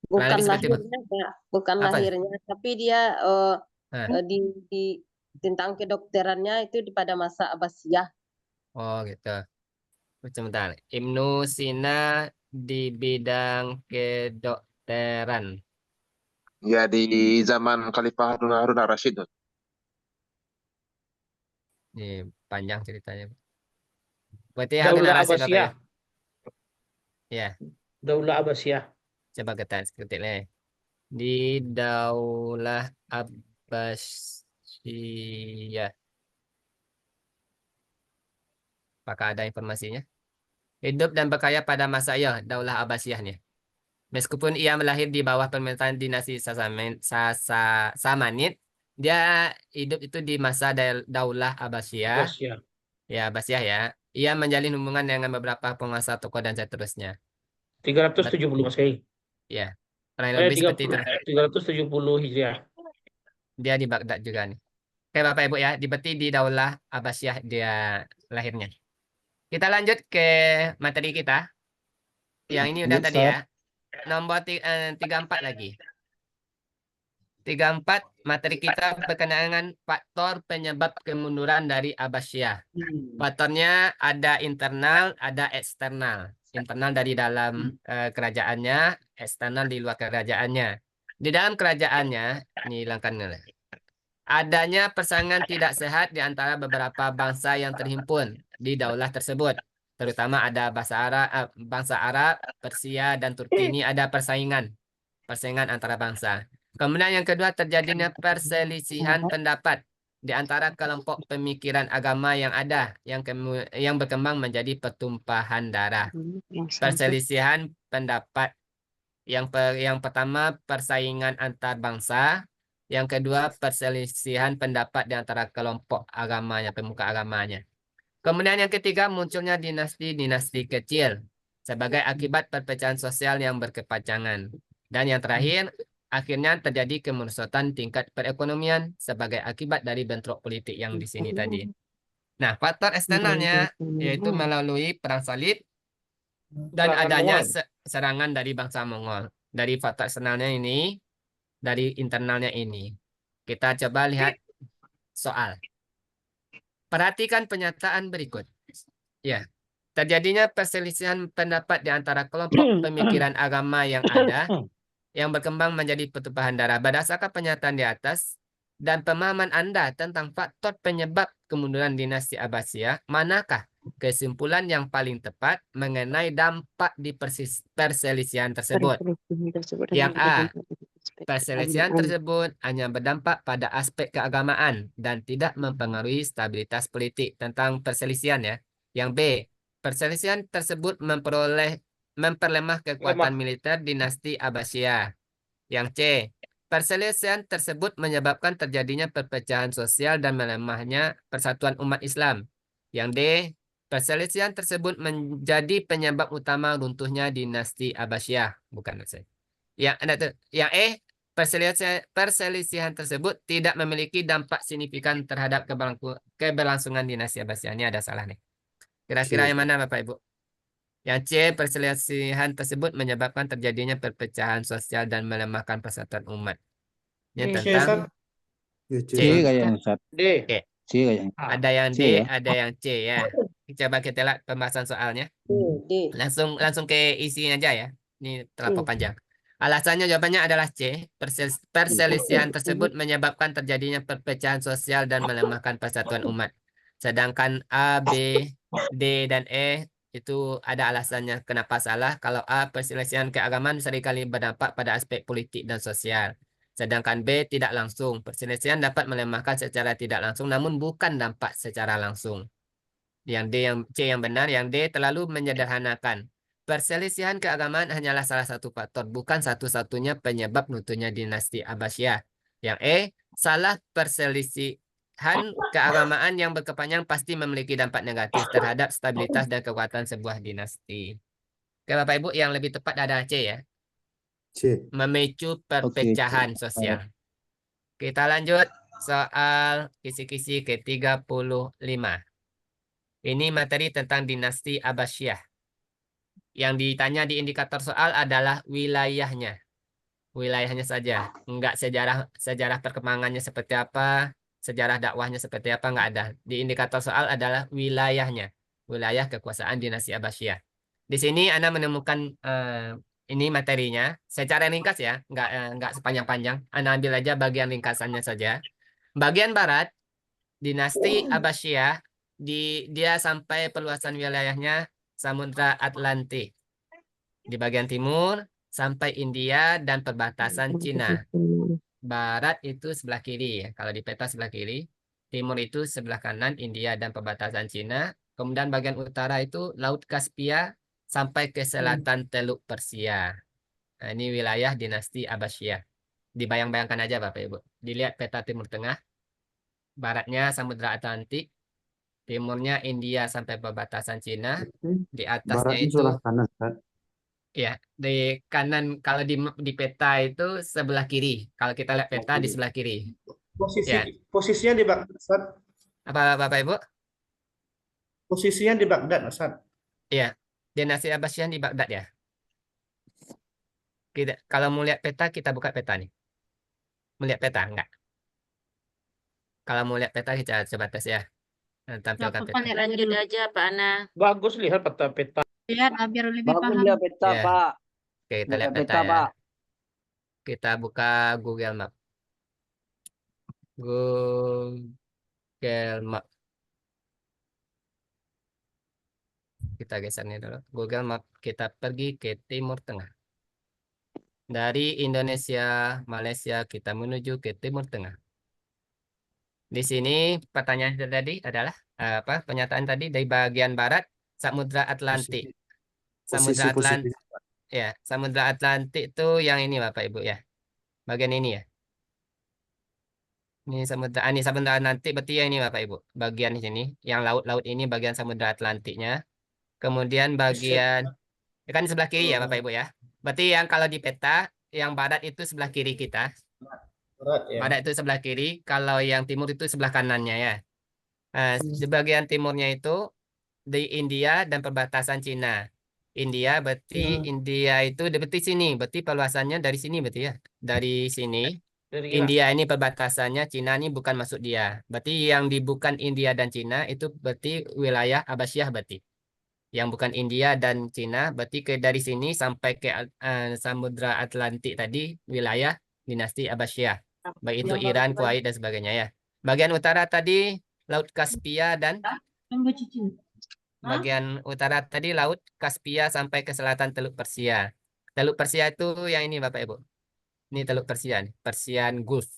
Bukan lahirnya, Pak. Bukan lahirnya, tapi dia di tentang kedokterannya itu pada masa Abbasiyah. Oh gitu. Sebentar. Ibnu Sina di bidang kedokteran. Ya di zaman Khalifah Harun al-Rasyid. Ini panjang ceritanya. Berarti Harun al-Rasyid Bapak ya? Ya. Daulah Abbasiyah. Coba kita ketiklah. Di Daulah Abbasiyah. Apakah ada informasinya? Hidup dan berkarya pada masa Daulah Abbasiyahnya. Meskipun ia melahir di bawah pemerintahan dinasti Samanid, dia hidup itu di masa Daulah Abbasiyah. Ya, Abbasiyah ya. Ia menjalin hubungan dengan beberapa penguasa tokoh dan seterusnya. 370 Masehi. Ya. Kurang lebih seperti itu. 370 Hijriah. Dia di Baghdad juga nih. Oke Bapak Ibu ya, di Daulah Abbasiyah dia lahirnya. Kita lanjut ke materi kita. Yang ini udah tadi ya. Nomor 34 lagi. 34 materi kita berkenaan dengan faktor penyebab kemunduran dari Abbasiyah. Faktornya ada internal, ada eksternal. internal dari dalam kerajaannya, eksternal di luar kerajaannya. Di dalam kerajaannya, ini hilangkan adanya persaingan tidak sehat di antara beberapa bangsa yang terhimpun di daulah tersebut. Terutama ada bangsa Arab, Persia, dan Turki. Ini ada persaingan antar bangsa. Kemudian yang kedua, terjadinya perselisihan pendapat di antara kelompok pemikiran agama yang ada, yang berkembang menjadi pertumpahan darah. Perselisihan pendapat. Yang pertama, persaingan antar bangsa. Yang kedua, perselisihan pendapat di antara kelompok agamanya, pemuka agamanya. Kemudian yang ketiga, munculnya dinasti-dinasti kecil sebagai akibat perpecahan sosial yang berkepanjangan. Dan yang terakhir, akhirnya terjadi kemerosotan tingkat perekonomian sebagai akibat dari bentrok politik yang di sini tadi. Nah, faktor eksternalnya yaitu melalui perang salib dan adanya serangan dari bangsa Mongol. Dari faktor eksternalnya ini, dari internalnya ini. Kita coba lihat soal. Perhatikan pernyataan berikut. Ya, terjadinya perselisihan pendapat di antara kelompok pemikiran agama yang ada, yang berkembang menjadi pertumpahan darah. Berdasarkan pernyataan di atas dan pemahaman Anda tentang faktor penyebab kemunduran dinasti Abbasiyah, manakah kesimpulan yang paling tepat mengenai dampak di perselisihan tersebut? Yang A, perselisihan tersebut hanya berdampak pada aspek keagamaan dan tidak mempengaruhi stabilitas politik. Tentang perselisihan ya. Yang B, perselisihan tersebut memperlemah kekuatan militer dinasti Abbasiyah. Yang C, perselisihan tersebut menyebabkan terjadinya perpecahan sosial dan melemahnya persatuan umat Islam. Yang D, perselisihan tersebut menjadi penyebab utama runtuhnya dinasti Abbasiyah. Bukan saya. Yang E, perselisihan tersebut tidak memiliki dampak signifikan terhadap keberlangsungan dinasti Abbasiyah. Ini ada salah nih. Kira-kira yang mana Bapak Ibu? Yang C, perselisihan tersebut menyebabkan terjadinya perpecahan sosial dan melemahkan persatuan umat. Ini tentang C kayaknya Ustaz. D. C kayaknya. Ada yang C D, ya. ada yang C ya. Coba kita lihat pembahasan soalnya. D. Langsung ke isinya aja ya. Ini terlalu panjang. Alasannya jawabannya adalah C. Perselisihan tersebut menyebabkan terjadinya perpecahan sosial dan melemahkan persatuan umat. Sedangkan A, B, D, dan E itu ada alasannya kenapa salah. Kalau A, perselisihan keagamaan seringkali berdampak pada aspek politik dan sosial. Sedangkan B, tidak langsung. Perselisihan dapat melemahkan secara tidak langsung, namun bukan dampak secara langsung. Yang D, yang C yang benar. Yang D terlalu menyederhanakan. Perselisihan keagamaan hanyalah salah satu faktor, bukan satu-satunya penyebab runtuhnya dinasti Abbasiyah. Yang E, salah perselisihan keagamaan yang berkepanjangan pasti memiliki dampak negatif terhadap stabilitas dan kekuatan sebuah dinasti. Oke, Bapak Ibu, yang lebih tepat adalah C ya. C. Memicu perpecahan sosial. Kita lanjut soal kisi-kisi ke-35. Ini materi tentang dinasti Abbasiyah. Yang ditanya di indikator soal adalah wilayahnya. Wilayahnya saja. Enggak sejarah perkembangannya seperti apa, sejarah dakwahnya seperti apa, enggak ada. Di indikator soal adalah wilayahnya. Wilayah kekuasaan dinasti Abbasiyah. Di sini Anda menemukan ini materinya. Secara ringkas ya, enggak sepanjang-panjang. Anda ambil aja bagian ringkasannya saja. Bagian barat, dinasti Abbasiyah, dia sampai perluasan wilayahnya Samudra Atlantik. Di bagian timur sampai India dan perbatasan Cina. Barat itu sebelah kiri ya. Kalau di peta sebelah kiri. Timur itu sebelah kanan India dan perbatasan Cina. Kemudian bagian utara itu Laut Kaspia sampai ke selatan Teluk Persia. Nah, ini wilayah dinasti Abbasiyah. Dibayang-bayangkan aja Bapak Ibu. Dilihat peta Timur Tengah. Baratnya Samudra Atlantik. Timurnya India sampai perbatasan Cina. Di atasnya Baratnya itu sebelah kanan, Ustaz. ya, di kanan. Kalau di peta itu sebelah kiri. Kalau kita lihat peta di sebelah kiri. Ya. Posisinya di Baghdad, Ustaz. Apa Bapak Ibu? Posisinya di Baghdad, Ustaz. Iya. Dinasti Abbasiyah di Baghdad ya. Kalau mau lihat peta, kita buka peta nih. Melihat peta enggak? Kalau mau lihat peta kita coba tes ya. Tampilkan peta. Lanjut aja Pak Ana. Bagus lihat peta-peta. Lihat biar lebih Bagus paham. lihat peta, Ya. Pak. Oke, kita lihat Lihat peta peta, ya. Pak. Kita buka Google Map. Google Map. Kita geser nih dulu. Google Map. Kita pergi ke Timur Tengah. Dari Indonesia, Malaysia, kita menuju ke Timur Tengah. Di sini pertanyaan tadi adalah apa? Pernyataan tadi dari bagian barat Samudra Atlantik. Samudra Atlantik. Ya, Samudra Atlantik itu yang ini Bapak Ibu ya. Bagian ini ya. Ini Samudra Atlantik berarti yang ini Bapak Ibu. Bagian sini, yang laut-laut ini bagian Samudra Atlantiknya. Kemudian bagian kan sebelah kiri ya Bapak Ibu ya. Berarti yang kalau di peta yang barat itu sebelah kiri kita. Barat itu sebelah kiri, kalau yang timur itu sebelah kanannya ya. Di bagian timurnya itu di India dan perbatasan Cina. India berarti India itu berarti sini, berarti perluasannya dari sini berarti ya. Dari sini. Dari Irak. India ini perbatasannya, Cina ini bukan masuk dia. Berarti yang di bukan India dan Cina itu berarti wilayah Abbasiyah berarti. Yang bukan India dan Cina berarti dari sini sampai ke Samudra Atlantik tadi wilayah dinasti Abbasiyah. Baik itu Iran, Kuwait dan sebagainya ya. Bagian utara tadi Laut Kaspia dan bagian utara tadi Laut Kaspia sampai ke selatan Teluk Persia. Teluk Persia itu yang ini Bapak Ibu. Ini Teluk Persia, Persian Gulf.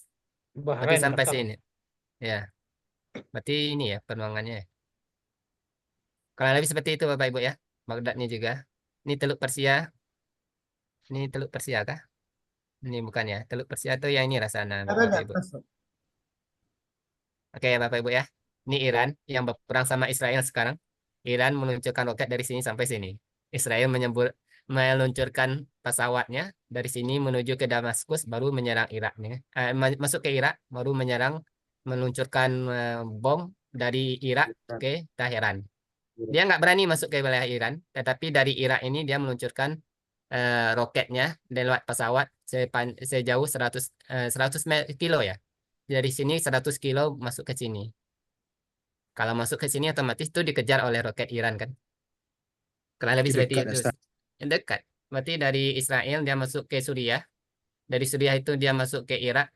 Berarti Bahrain sampai belakang. sini. Ya. Berarti ini ya penuangannya. Kalau lebih seperti itu Bapak Ibu ya. Baghdadnya juga. Ini Teluk Persia. Ini Teluk Persia kah? Ini bukan ya. Teluk Persia itu yang ini rasanya Bapak Ibu. Oke ya Bapak Ibu ya. Ini Iran yang berperang sama Israel sekarang. Iran meluncurkan roket dari sini sampai sini. Israel meluncurkan pesawatnya dari sini menuju ke Damaskus baru menyerang Irak nih. Masuk ke Irak baru meluncurkan bom dari Irak ke Teheran. Dia nggak berani masuk ke wilayah Iran, tetapi dari Irak ini dia meluncurkan roketnya lewat pesawat sejauh 100 kilo ya. Dari sini 100 kilo masuk ke sini. Kalau masuk ke sini otomatis itu dikejar oleh roket Iran kan. Kurang lebih seperti itu. Dekat. Berarti dari Israel dia masuk ke Suriah. Dari Suriah itu dia masuk ke Irak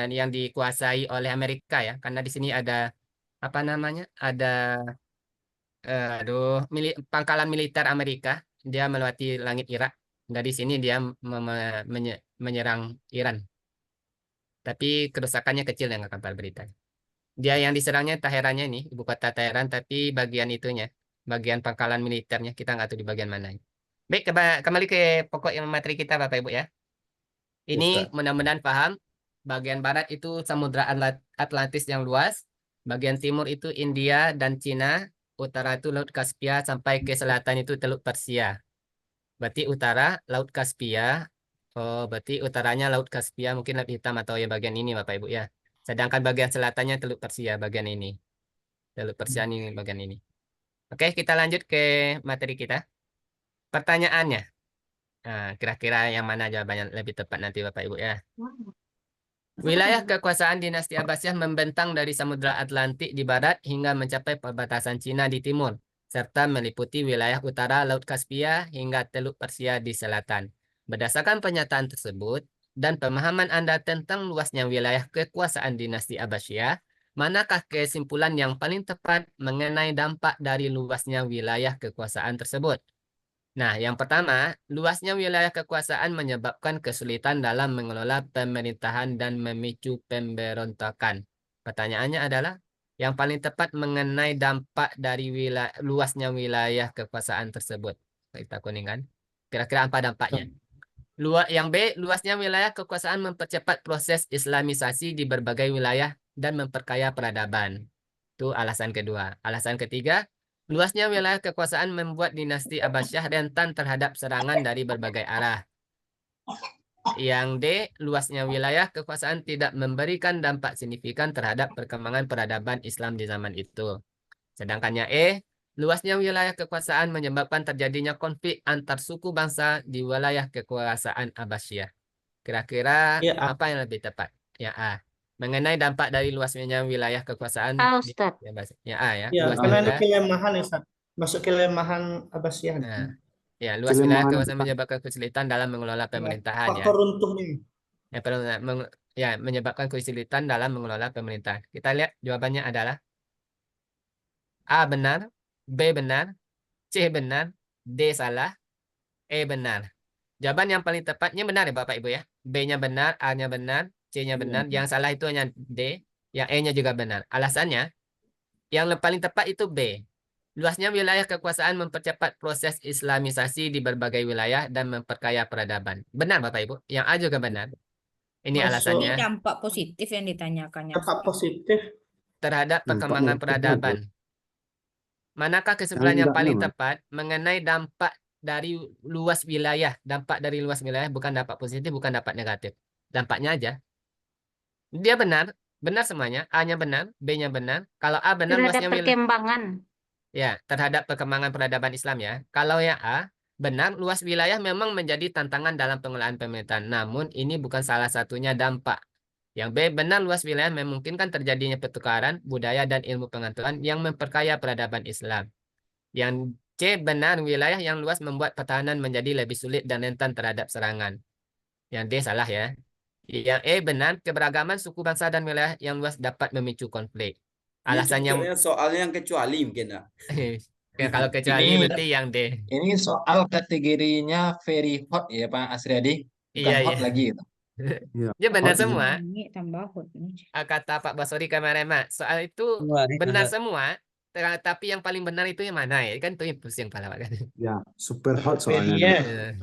yang dikuasai oleh Amerika ya. Karena di sini ada apa namanya? Ada pangkalan militer Amerika. Dia melewati langit Irak. Dari sini dia menyerang Iran. Tapi kerusakannya kecil yang kapal berita. Dia yang diserangnya Teherannya ini, ibu kota Teheran, tapi bagian itunya, bagian pangkalan militernya, kita nggak tahu di bagian mana. Baik, kembali ke pokok yang materi kita Bapak Ibu ya. Ini mudah-mudahan paham. Bagian barat itu Samudra Atlantis yang luas. Bagian timur itu India dan Cina. Utara itu Laut Kaspia sampai ke selatan itu Teluk Persia. Berarti utara Laut Kaspia. Oh, berarti utaranya Laut Kaspia mungkin lebih hitam atau yang bagian ini Bapak Ibu ya. Sedangkan bagian selatannya Teluk Persia bagian ini. Teluk Persia ini bagian ini. Oke, kita lanjut ke materi kita. Pertanyaannya. Nah, kira-kira yang mana jawabannya lebih tepat nanti Bapak Ibu ya. Wilayah kekuasaan dinasti Abbasiyah membentang dari Samudra Atlantik di barat hingga mencapai perbatasan Cina di timur, serta meliputi wilayah utara Laut Kaspia hingga Teluk Persia di selatan. Berdasarkan pernyataan tersebut dan pemahaman Anda tentang luasnya wilayah kekuasaan dinasti Abbasiyah, manakah kesimpulan yang paling tepat mengenai dampak dari luasnya wilayah kekuasaan tersebut? Nah, yang pertama, luasnya wilayah kekuasaan menyebabkan kesulitan dalam mengelola pemerintahan dan memicu pemberontakan. Pertanyaannya adalah, yang paling tepat mengenai dampak dari luasnya wilayah kekuasaan tersebut. Kita kuningkan. Kira-kira apa dampaknya? Yang B, luasnya wilayah kekuasaan mempercepat proses islamisasi di berbagai wilayah dan memperkaya peradaban. Itu alasan kedua. Alasan ketiga, luasnya wilayah kekuasaan membuat dinasti Abbasiyah rentan terhadap serangan dari berbagai arah. Yang D, luasnya wilayah kekuasaan tidak memberikan dampak signifikan terhadap perkembangan peradaban Islam di zaman itu. Sedangkan yang E, luasnya wilayah kekuasaan menyebabkan terjadinya konflik antar suku bangsa di wilayah kekuasaan Abbasiyah. Kira-kira apa yang lebih tepat? Ya A. Mengenai dampak dari luasnya wilayah kekuasaan Ustaz. ya A ya. Ya, Luasnya karena ada wilayah. kelemahan Ustaz. Masuk kelemahan Abbasiyah. Nah, ya, luas wilayah Kelemahan kawasan menyebabkan kesulitan dalam mengelola pemerintahan ya. Faktor runtuh nih. Menyebabkan kesulitan dalam mengelola pemerintahan. Kita lihat jawabannya adalah A benar, B benar, C benar, D salah, E benar. Jawaban yang paling tepatnya benar ya Bapak Ibu ya. B-nya benar, A-nya benar, C-nya benar. Yang salah itu hanya D, yang E-nya juga benar. Alasannya, yang paling tepat itu B. Luasnya wilayah kekuasaan mempercepat proses islamisasi di berbagai wilayah dan memperkaya peradaban. Benar Bapak Ibu. Yang A juga benar. Ini alasannya. Ini dampak positif yang ditanyakannya. Dampak positif terhadap perkembangan peradaban. Manakah kesimpulan yang paling tepat mengenai dampak dari luas wilayah? Dampak dari luas wilayah bukan dampak positif, bukan dampak negatif. Dampaknya aja. Dia benar, benar semuanya. A-nya benar, B-nya benar. Kalau A benar, Terhadap luasnya perkembangan. ya, terhadap perkembangan peradaban Islam ya. Kalau yang A benar, luas wilayah memang menjadi tantangan dalam pengelolaan pemerintahan. Namun ini bukan salah satunya dampak. Yang B benar, luas wilayah memungkinkan terjadinya pertukaran budaya dan ilmu pengetahuan yang memperkaya peradaban Islam. Yang C benar, wilayah yang luas membuat pertahanan menjadi lebih sulit dan rentan terhadap serangan. Yang D salah ya. Yang E benar, keberagaman suku bangsa dan wilayah yang luas dapat memicu konflik. Alasannya soalnya yang kecuali mungkin ya. Kalau kecuali Ini- berarti yang D. Ini soal kategorinya very hot ya Pak Asriadi. Bukan Iya, hot iya. lagi gitu. Dia benar Hot, semua. Ini tambah hot nih. Kata Pak Basori kemarin, Mak. Soal itu Wah, ini benar ada- semua. Tapi yang paling benar itu yang mana ya? Kan itu yang pusing kepala Pak kan. Ya, super hot soalnya. Wikipedia.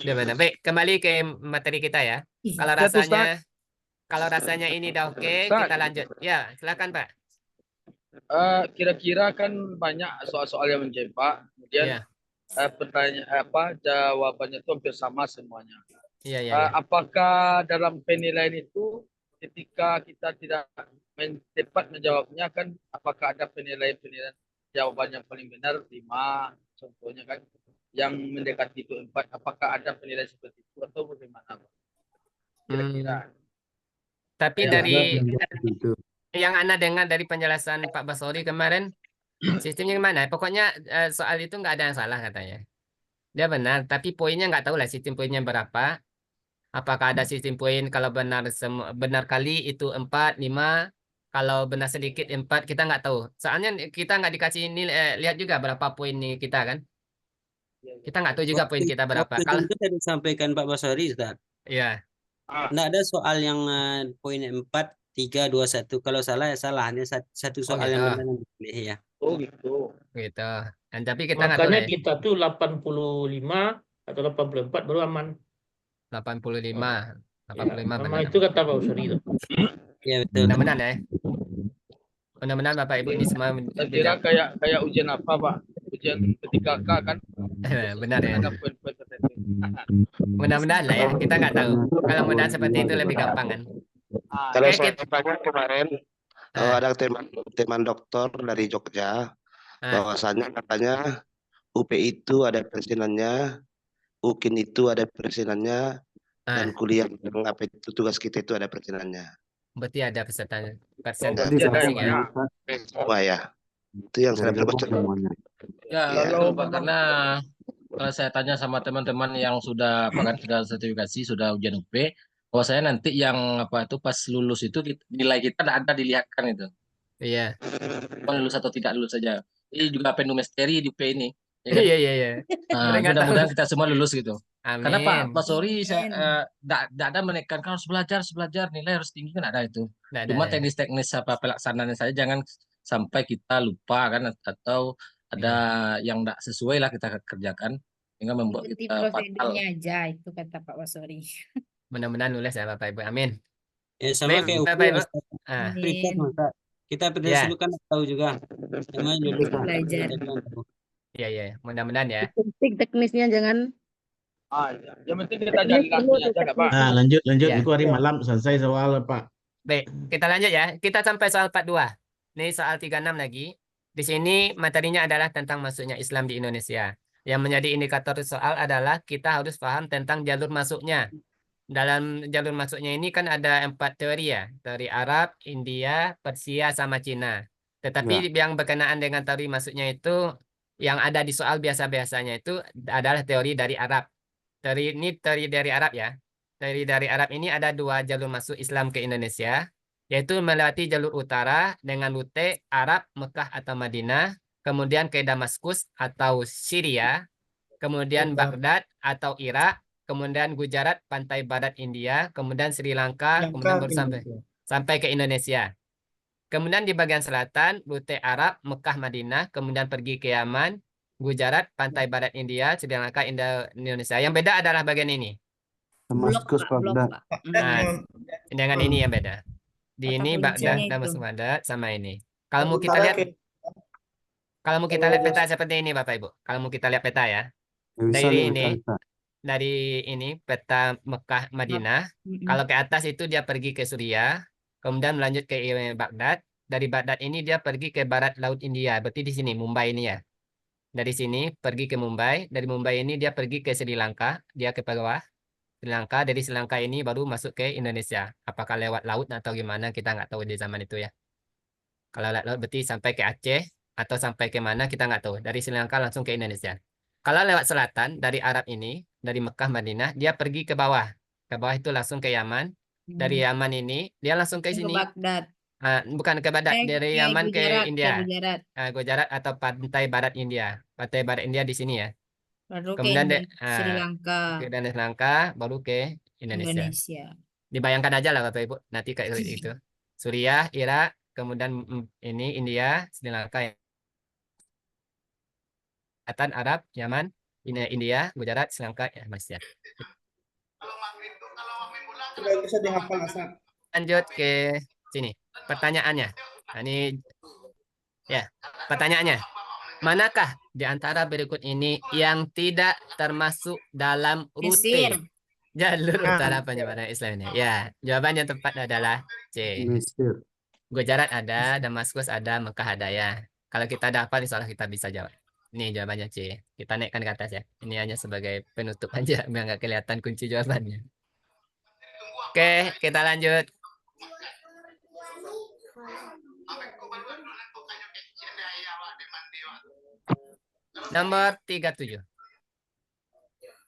Dia benar. Baik, kembali ke materi kita ya. Kalau Siap, rasanya ini udah oke, Ustaz. kita lanjut. Ya, silakan Pak. Kira-kira kan banyak soal-soal yang menjebak. Kemudian Iya. jawabannya itu hampir sama semuanya. Iya, iya, iya. Apakah dalam penilaian itu ketika kita tidak tepat menjawabnya kan apakah ada penilaian jawaban yang paling benar 5 contohnya kan yang mendekati itu 4 apakah ada penilaian seperti itu atau bagaimana? Kira-kira. Tapi Ya, dari Itu. yang Anda dengar dari penjelasan Pak Basori kemarin, sistemnya gimana? Pokoknya soal itu nggak ada yang salah katanya. Dia benar, tapi poinnya nggak tahu lah sistem poinnya berapa. Apakah ada sistem poin kalau benar kali itu 4, 5, kalau benar sedikit 4, kita nggak tahu. Soalnya kita nggak dikasih ini lihat juga berapa poin nih kita kan. Kita nggak tahu juga poin kita berapa. Waktu Kalau itu tadi disampaikan Pak Basari, Ustaz. ya, Nggak ada soal yang poin 4, 3, 2, 1. Kalau salah ya salah. Hanya satu soal yang gitu. benar yang dipilih ya. Oh gitu. Gitu. Dan tapi kita nggak tahu Makanya lah ya. kita tuh 85 atau 84 baru aman. 85, 85 Sama benar. itu kata Pak Usuri itu. Ya betul. Mudah-mudahan ya. Mudah-mudahan Bapak Ibu ini semua Saya kira kayak ujian apa Pak? Ujian ketika K kan benar ya. ada poin-poin tertentu. Mudah-mudahan lah ya. Kita nggak tahu. Kalau mudah seperti itu lebih gampang kan. Kalau Oke, saya tanya kemarin ada teman dokter dari Jogja, bahwasannya katanya UP itu ada perizinannya, UKIN itu ada perizinannya, dan kuliah yang apa itu tugas kita itu ada perizinannya. Berarti ada peserta persen Berarti masing-masing ya. Wah ya, itu yang saya dapat baca. Ya, Iya. betul, Pak. Karena kalau saya tanya sama teman-teman yang sudah sudah sertifikasi, sudah ujian UP, bahwa saya nanti yang apa itu pas lulus itu nilai kita ada dilihatkan itu. Iya. Lulus atau tidak lulus saja. Ini juga penuh misteri di UP ini. Ya kan? Iya, iya, iya. Nah, Mereka mudah-mudahan tahu. kita semua lulus gitu. Karena Pak Amin. Basori saya tidak ada menekankan harus belajar, nilai harus tinggi kan ada itu. Nggak ada, Cuma ya. teknis-teknis apa pelaksanaannya saja jangan sampai kita lupa kan atau ada yang tidak sesuai lah kita kerjakan sehingga membuat Ikuti kita fatal. prosedurnya aja, itu kata Pak Basori. Mudah-mudahan lulus ya Bapak Ibu. Amin. Ya sama Baik, kayak Bapak Ibu. Peritek, Ustaz. Kita peritek Ya. dulu kan tahu juga. Sama lulus. Belajar. Iya, iya. Mudah-mudahan ya. Penting teknisnya jangan. Ya. Yang penting kita jadi langsung aja nggak Pak? Nah, lanjut Ya. itu hari malam selesai soal Pak. Baik, kita lanjut ya. Kita sampai soal 42. Ini soal 36 lagi. Di sini materinya adalah tentang masuknya Islam di Indonesia. Yang menjadi indikator soal adalah kita harus paham tentang jalur masuknya. Dalam jalur masuknya ini kan ada 4 teori ya. Teori Arab, India, Persia, sama Cina. Tetapi yang berkenaan dengan teori masuknya itu Yang ada di soal biasa-biasanya itu adalah teori dari Arab. Teori ini teori dari Arab ya. Teori dari Arab ini ada 2 jalur masuk Islam ke Indonesia, yaitu melewati jalur utara dengan rute Arab, Mekah atau Madinah, kemudian ke Damaskus atau Syria, kemudian Baghdad atau Irak, kemudian Gujarat, pantai barat India, kemudian Sri Lanka, kemudian baru sampai ke Indonesia. Kemudian di bagian selatan, rute Arab, Mekah, Madinah, kemudian pergi ke Yaman, Gujarat, pantai barat India, Sri Lanka, Indonesia. Yang beda adalah bagian ini. Damaskus, Baghdad. Nah, dengan ini yang beda. Di ini Baghdad, Damaskus, Baghdad sama ini. Kalau mau kita lihat, peta seperti ini, Bapak Ibu. Kalau mau kita lihat peta ya. Dari ini peta Mekah, Madinah. Kalau ke atas itu dia pergi ke Suriah, kemudian melanjut ke Baghdad. Dari Baghdad ini dia pergi ke barat Laut India. Berarti di sini Mumbai ini ya. Dari sini pergi ke Mumbai. Dari Mumbai ini dia pergi ke Sri Lanka. Dia ke bawah Sri Lanka. Dari Sri Lanka ini baru masuk ke Indonesia. Apakah lewat laut atau gimana kita nggak tahu di zaman itu ya. Kalau lewat laut berarti sampai ke Aceh atau sampai ke mana kita nggak tahu. Dari Sri Lanka langsung ke Indonesia. Kalau lewat selatan dari Arab ini, dari Mekah, Madinah, dia pergi ke bawah. Ke bawah itu langsung ke Yaman. Dari Yaman ini dia langsung ke sini. Baghdad. Bukan ke Baghdad, dari Yaman Gujarat, ke India. Gujarat. Gujarat atau pantai barat India. Pantai barat India di sini ya. Baru Kemudian ke Sri Lanka. Ke Sri Lanka, baru ke Indonesia. Dibayangkan aja lah Bapak Ibu. Nanti kayak itu. Suriah, Irak, kemudian ini India, Sri Lanka, Arab, Yaman, India, Gujarat, Sri Lanka, ya Malaysia. Bisa dihafal Asal. Lanjut ke sini. Pertanyaannya. Nah, ini ya, pertanyaannya. Manakah di antara berikut ini yang tidak termasuk dalam rute jalur utara penyebaran Islam ini? Ya, jawaban yang tepat adalah C. Gujarat ada, Damaskus ada, Mekah ada ya. Kalau kita dapat, insya Allah kita bisa jawab. Ini jawabannya C. Kita naikkan ke atas ya. Ini hanya sebagai penutup aja, biar nggak kelihatan kunci jawabannya. Oke, kita lanjut. Nomor 37.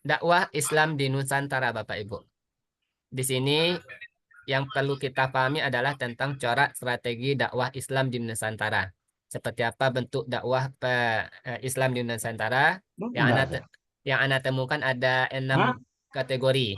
Dakwah Islam di Nusantara, Bapak Ibu. Di sini yang perlu kita pahami adalah tentang corak strategi dakwah Islam di Nusantara. Seperti apa bentuk dakwah Islam di Nusantara? Yang Anda temukan ada 6 kategori.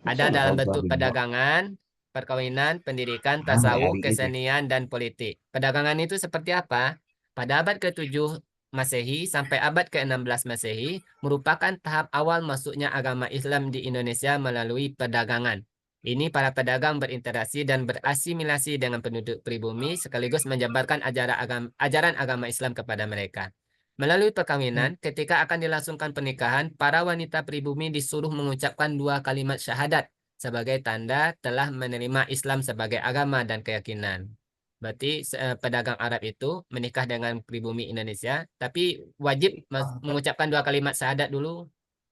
Ada dalam bentuk perdagangan, perkawinan, pendidikan, tasawuf, kesenian, dan politik. Perdagangan itu seperti apa? Pada abad ke-7 Masehi sampai abad ke-16 Masehi merupakan tahap awal masuknya agama Islam di Indonesia melalui perdagangan. Ini para pedagang berinteraksi dan berasimilasi dengan penduduk pribumi sekaligus menyebarkan ajaran agama Islam kepada mereka. Melalui perkawinan, ketika akan dilangsungkan pernikahan, para wanita pribumi disuruh mengucapkan 2 kalimat syahadat sebagai tanda telah menerima Islam sebagai agama dan keyakinan. Berarti pedagang Arab itu menikah dengan pribumi Indonesia, tapi wajib mengucapkan 2 kalimat syahadat dulu,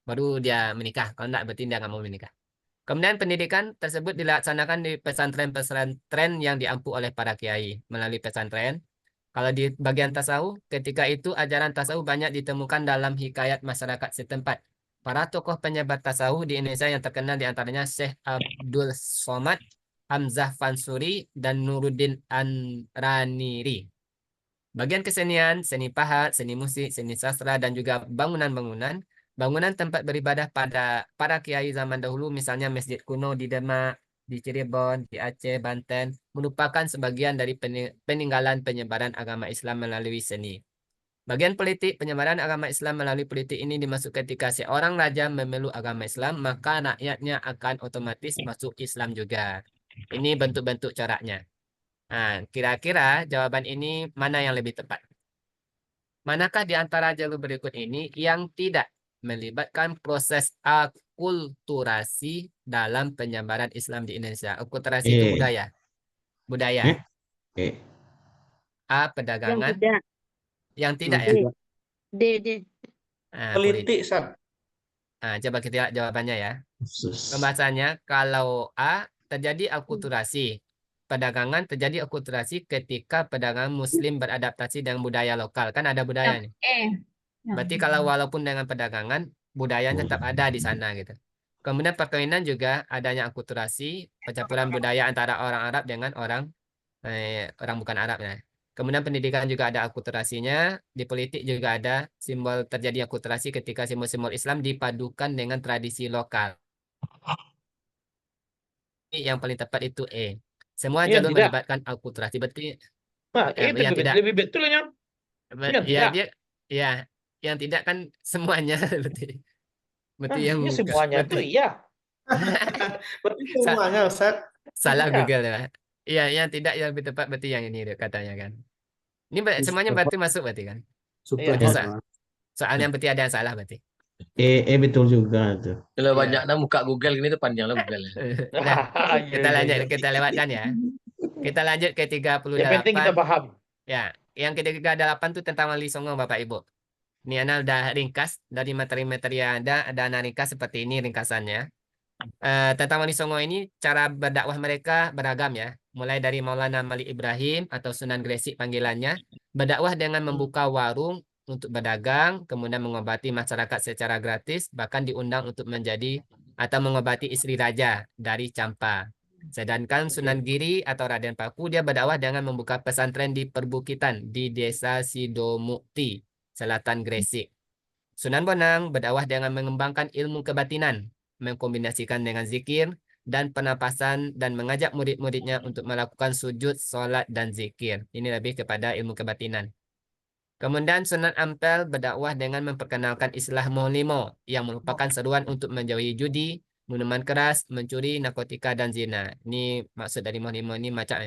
baru dia menikah. Kalau enggak, berarti dia nggak mau menikah. Kemudian pendidikan tersebut dilaksanakan di pesantren-pesantren yang diampu oleh para kiai melalui pesantren. Kalau di bagian tasawuf, ketika itu ajaran tasawuf banyak ditemukan dalam hikayat masyarakat setempat. Para tokoh penyebar tasawuf di Indonesia yang terkenal diantaranya Syekh Abdul Somad, Hamzah Fansuri, dan Nuruddin Anraniri. Bagian kesenian, seni pahat, seni musik, seni sastra, dan juga bangunan-bangunan. Bangunan tempat beribadah pada para kiai zaman dahulu, misalnya Masjid Kuno di Demak, di Cirebon, di Aceh, Banten, merupakan sebagian dari peninggalan penyebaran agama Islam melalui seni. Bagian politik, penyebaran agama Islam melalui politik ini dimaksud ketika seorang raja memeluk agama Islam, maka rakyatnya akan otomatis masuk Islam juga. Ini bentuk-bentuk coraknya. Nah, kira-kira jawaban ini mana yang lebih tepat? Manakah di antara jalur berikut ini yang tidak melibatkan proses akulturasi dalam penyebaran Islam di Indonesia? Akulturasi itu budaya. Budaya. A, perdagangan. Yang tidak ya? D. Nah, Politik, Sab. Nah, coba kita lihat jawabannya ya. Pembahasannya, kalau A, terjadi akulturasi. Perdagangan terjadi akulturasi ketika pedagang Muslim beradaptasi dengan budaya lokal. Kan ada budaya nih. Berarti kalau walaupun dengan perdagangan, budaya tetap ada di sana gitu. Kemudian perkawinan juga adanya akulturasi, percampuran budaya antara orang Arab dengan orang bukan Arab ya. Kemudian pendidikan juga ada akulturasinya, di politik juga ada simbol terjadi akulturasi ketika simbol-simbol Islam dipadukan dengan tradisi lokal. Yang paling tepat itu E. Semua Yang jalur tidak. melibatkan akulturasi. Berarti Nah, itu yang tidak. lebih betulnya. Yang Ya tidak. yang tidak kan semuanya berarti. Berarti Nah, yang ini semuanya itu iya. Berarti semuanya, Ustaz. salah Iya. Google ya. Iya, yang tidak yang lebih tepat berarti yang ini deh, katanya kan. Ini semuanya berarti masuk berarti kan. Super Berarti hot. soalnya berarti ada yang salah berarti. Betul juga tuh. Kalau Iya. banyak dah muka Google gini tuh panjang lah Google. Nah, kita Iya, lanjut, iya. kita lewatkan ya. Kita lanjut ke 38. Yang penting kita paham. Ya, yang ke-38 itu tentang Wali Songo Bapak Ibu. Ini Ana udah ringkas dari materi-materi yang ada Ana ringkas seperti ini ringkasannya. Tentang Wali Songo ini cara berdakwah mereka beragam ya. Mulai dari Maulana Malik Ibrahim atau Sunan Gresik panggilannya, berdakwah dengan membuka warung untuk berdagang, kemudian mengobati masyarakat secara gratis, bahkan diundang untuk menjadi atau mengobati istri raja dari Campa. Sedangkan Sunan Giri atau Raden Paku dia berdakwah dengan membuka pesantren di perbukitan di Desa Sidomukti, selatan Gresik. Sunan Bonang berdakwah dengan mengembangkan ilmu kebatinan, mengkombinasikan dengan zikir dan penapasan dan mengajak murid-muridnya untuk melakukan sujud, sholat, dan zikir. Ini lebih kepada ilmu kebatinan. Kemudian Sunan Ampel berdakwah dengan memperkenalkan Islah Molimo yang merupakan seruan untuk menjauhi judi, minuman keras, mencuri, narkotika, dan zina. Ini maksud dari Molimo ini macam.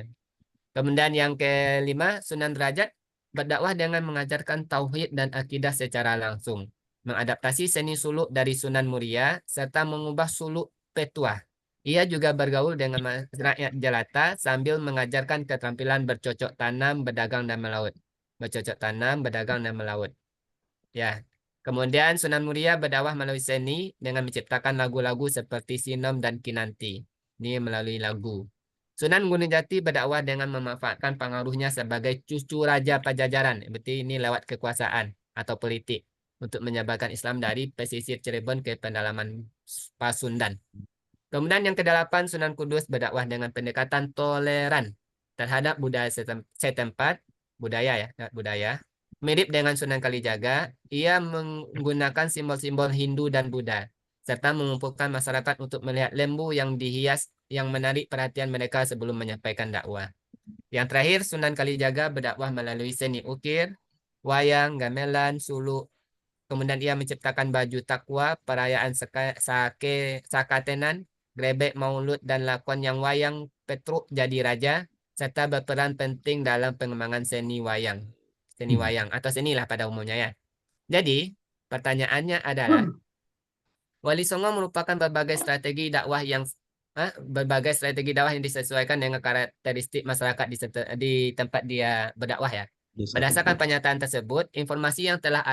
Kemudian yang kelima, Sunan Derajat berdakwah dengan mengajarkan tauhid dan akidah secara langsung, mengadaptasi seni suluk dari Sunan Muria, serta mengubah suluk petuah. Ia juga bergaul dengan rakyat jelata sambil mengajarkan keterampilan bercocok tanam, berdagang, dan melaut. Bercocok tanam, berdagang, dan melaut. Ya. Kemudian Sunan Muria berdakwah melalui seni dengan menciptakan lagu-lagu seperti Sinom dan Kinanti. Ini melalui lagu. Sunan Gunung Jati berdakwah dengan memanfaatkan pengaruhnya sebagai cucu Raja Pajajaran. Berarti ini lewat kekuasaan atau politik untuk menyebarkan Islam dari pesisir Cirebon ke pedalaman Pasundan. Kemudian yang ke-8, Sunan Kudus berdakwah dengan pendekatan toleran terhadap budaya setempat, budaya. Mirip dengan Sunan Kalijaga, ia menggunakan simbol-simbol Hindu dan Buddha, serta mengumpulkan masyarakat untuk melihat lembu yang dihias yang menarik perhatian mereka sebelum menyampaikan dakwah. Yang terakhir, Sunan Kalijaga berdakwah melalui seni ukir, wayang, gamelan, suluk. Kemudian ia menciptakan baju takwa, perayaan sakatenan, grebek maulud, dan lakon yang wayang Petruk jadi raja, serta berperan penting dalam pengembangan seni wayang. Seni wayang atau senilah pada umumnya ya. Jadi, pertanyaannya adalah, Wali Songo merupakan berbagai strategi dakwah yang disesuaikan dengan karakteristik masyarakat di tempat dia berdakwah ya. Berdasarkan pernyataan tersebut, informasi yang telah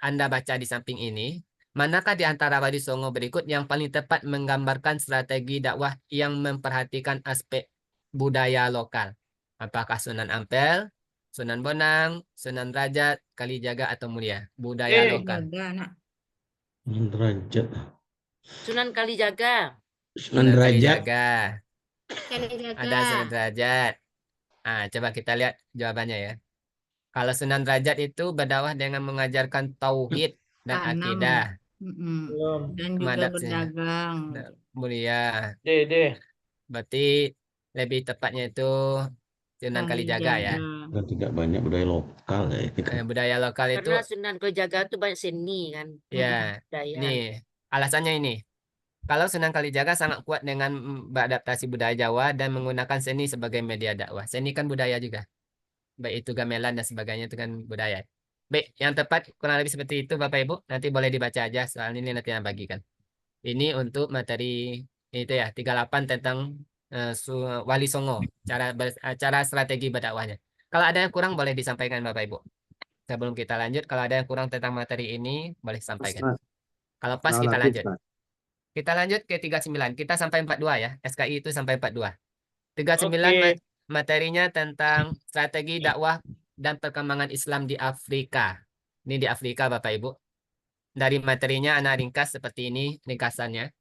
Anda baca di samping ini, manakah di antara Wali Songo berikut yang paling tepat menggambarkan strategi dakwah yang memperhatikan aspek budaya lokal? Apakah Sunan Ampel, Sunan Bonang, Sunan Derajat, Kalijaga, atau Muria? Budaya lokal. Sunan Derajat. Sunan Kalijaga. Sunan Derajat. Ada Sunan Derajat. Coba kita lihat jawabannya ya. Kalau Sunan Derajat itu berdakwah dengan mengajarkan tauhid dan akidah. Dan juga berdagang. Mulia. Berarti lebih tepatnya itu Sunan Kalijaga ya. Tidak banyak budaya lokal ya. Budaya lokal itu. Karena Sunan Kalijaga itu banyak seni kan. Ya. Nih, alasannya ini. Kalau Sunan Kalijaga sangat kuat dengan beradaptasi budaya Jawa dan menggunakan seni sebagai media dakwah. Seni kan budaya juga. Baik itu gamelan dan sebagainya itu kan budaya. Baik, yang tepat kurang lebih seperti itu Bapak Ibu. Nanti boleh dibaca aja soal ini nanti yang bagikan. Ini untuk materi itu ya 38 tentang Wali Songo, cara strategi berdakwahnya. Kalau ada yang kurang boleh disampaikan Bapak Ibu. Sebelum kita lanjut, kalau ada yang kurang tentang materi ini boleh sampaikan. Kalau pas kita lanjut. Kita lanjut ke 39. Kita sampai 42 ya. SKI itu sampai 42. 39 materinya tentang strategi dakwah dan perkembangan Islam di Afrika. Ini di Afrika, Bapak Ibu. Dari materinya anak ringkas seperti ini ringkasannya.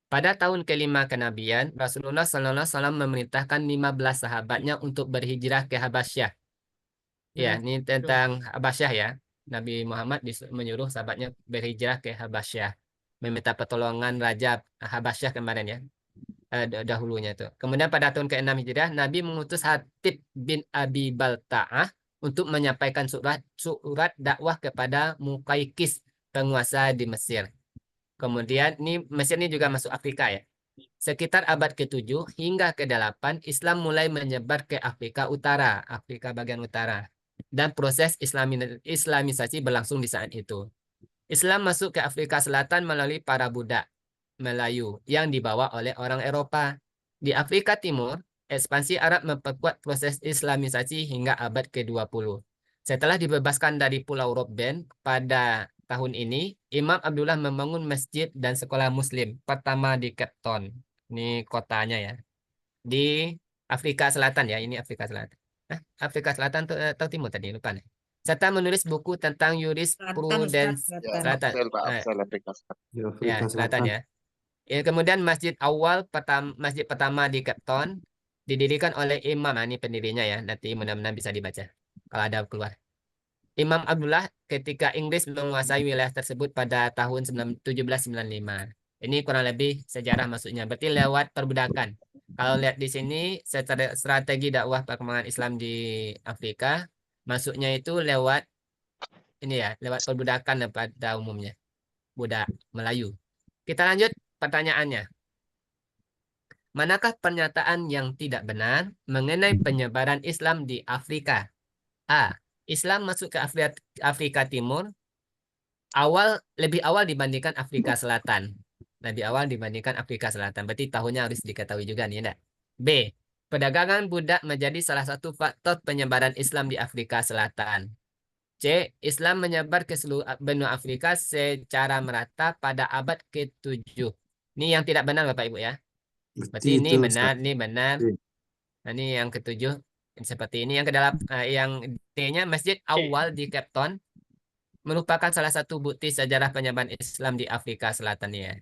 Pada tahun kelima kenabian, Rasulullah SAW memerintahkan 15 sahabatnya untuk berhijrah ke Habasyah. Ya, ini tentang Habasyah ya. Nabi Muhammad menyuruh sahabatnya berhijrah ke Habasyah. Meminta pertolongan Raja Habasyah kemarin ya. Dahulunya tuh. Kemudian pada tahun ke-6 Hijriah, Nabi mengutus Hatib bin Abi Balta'ah untuk menyampaikan surat dakwah kepada Muqaykis, penguasa di Mesir. Kemudian Mesir ini juga masuk Afrika ya. Sekitar abad ke-7 hingga ke-8 Islam mulai menyebar ke Afrika Utara, Afrika bagian utara. Dan proses islamisasi berlangsung di saat itu. Islam masuk ke Afrika Selatan melalui para budak Melayu yang dibawa oleh orang Eropa. Di Afrika Timur, ekspansi Arab memperkuat proses islamisasi hingga abad ke-20. Setelah dibebaskan dari Pulau Robben pada tahun ini, Imam Abdullah membangun masjid dan sekolah muslim pertama di Cape Town. Ini kotanya ya. Di Afrika Selatan ya, ini Afrika Selatan. Afrika Selatan atau Timur tadi, lupa nih. Serta menulis buku tentang jurisprudence Selatan. Ya, Selatan ya. Kemudian masjid pertama di Cape Town didirikan oleh Imam, ini pendirinya ya. Nanti mudah-mudahan bisa dibaca kalau ada keluar. Imam Abdullah ketika Inggris menguasai wilayah tersebut pada tahun 1795. Ini kurang lebih sejarah masuknya. Berarti lewat perbudakan. Kalau lihat di sini strategi dakwah perkembangan Islam di Afrika masuknya itu lewat ini ya, lewat perbudakan pada umumnya. Budak Melayu. Kita lanjut pertanyaannya. Manakah pernyataan yang tidak benar mengenai penyebaran Islam di Afrika? A. Islam masuk ke Afrika Timur lebih awal dibandingkan Afrika Selatan. Lebih awal dibandingkan Afrika Selatan. Berarti tahunnya harus diketahui juga nih, enggak? B. Perdagangan budak menjadi salah satu faktor penyebaran Islam di Afrika Selatan. C. Islam menyebar ke seluruh benua Afrika secara merata pada abad ke-7. Ini yang tidak benar Bapak Ibu ya. Berarti ini benar, ini benar. Nah, ini yang ke-7. Seperti ini. Yang ke-8, yang D-nya Masjid Awal di Cape Town merupakan salah satu bukti sejarah penyebaran Islam di Afrika Selatan ya.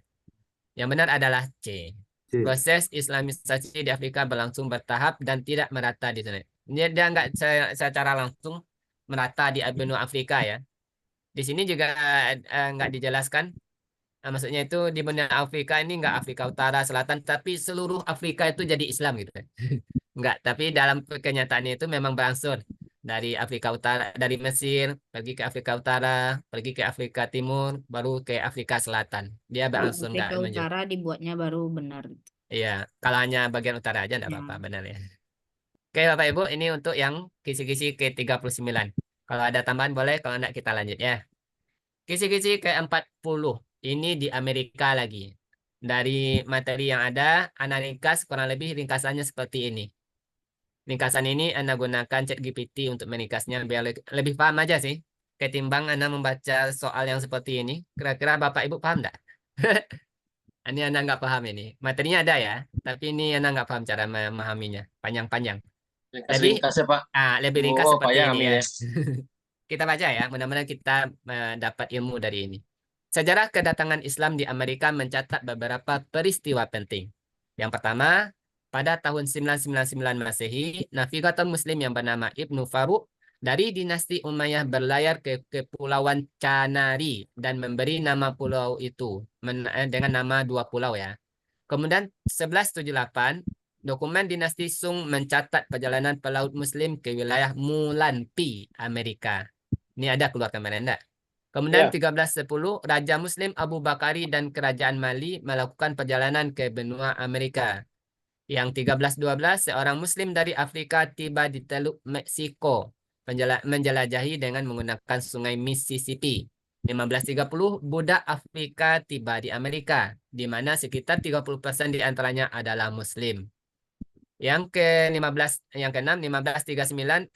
Yang benar adalah C. Proses Islamisasi di Afrika berlangsung bertahap dan tidak merata di sana. Dia nggak secara langsung merata di benua Afrika ya. Di sini juga nggak dijelaskan. Maksudnya itu di benua Afrika ini nggak Afrika Utara, Selatan, tapi seluruh Afrika itu jadi Islam gitu. Enggak, tapi dalam kenyataannya itu memang berangsur dari Afrika Utara, dari Mesir, pergi ke Afrika Utara, pergi ke Afrika Timur, baru ke Afrika Selatan. Dia berangsur enggak Afrika Utara dibuatnya baru benar. Iya, kalau hanya bagian utara aja enggak apa-apa, benar ya. Oke, Bapak Ibu, ini untuk yang kisi-kisi ke-39. Kalau ada tambahan boleh, kalau enggak kita lanjut ya. Kisi-kisi ke-40. Ini di Amerika lagi. Dari materi yang ada, Ana ringkas kurang lebih ringkasannya seperti ini. Ringkasan ini Anda gunakan ChatGPT untuk meringkasnya biar lebih paham aja sih. Ketimbang Anda membaca soal yang seperti ini. Kira-kira Bapak Ibu paham enggak? Ini Anda nggak paham ini. Materinya ada ya, tapi ini Anda nggak paham cara memahaminya. Panjang-panjang. Lebih ringkas seperti ini ya. Kita baca ya, mudah-mudahan kita dapat ilmu dari ini. Sejarah kedatangan Islam di Amerika mencatat beberapa peristiwa penting. Yang pertama, pada tahun 999 Masehi, navigator Muslim yang bernama Ibnu Faruq dari dinasti Umayyah berlayar ke Kepulauan Canari dan memberi nama pulau itu dengan nama 2 pulau ya. Kemudian 1178, dokumen dinasti Sung mencatat perjalanan pelaut Muslim ke wilayah Mulanpi, Amerika. Ini ada keluar kemarin enggak? Kemudian 1310, Raja Muslim Abu Bakari dan Kerajaan Mali melakukan perjalanan ke benua Amerika. Yang 1312, seorang Muslim dari Afrika tiba di Teluk Meksiko, menjelajahi dengan menggunakan sungai Mississippi. 1530, budak Afrika tiba di Amerika, di mana sekitar 30% di antaranya adalah Muslim. Yang ke-6, 1539,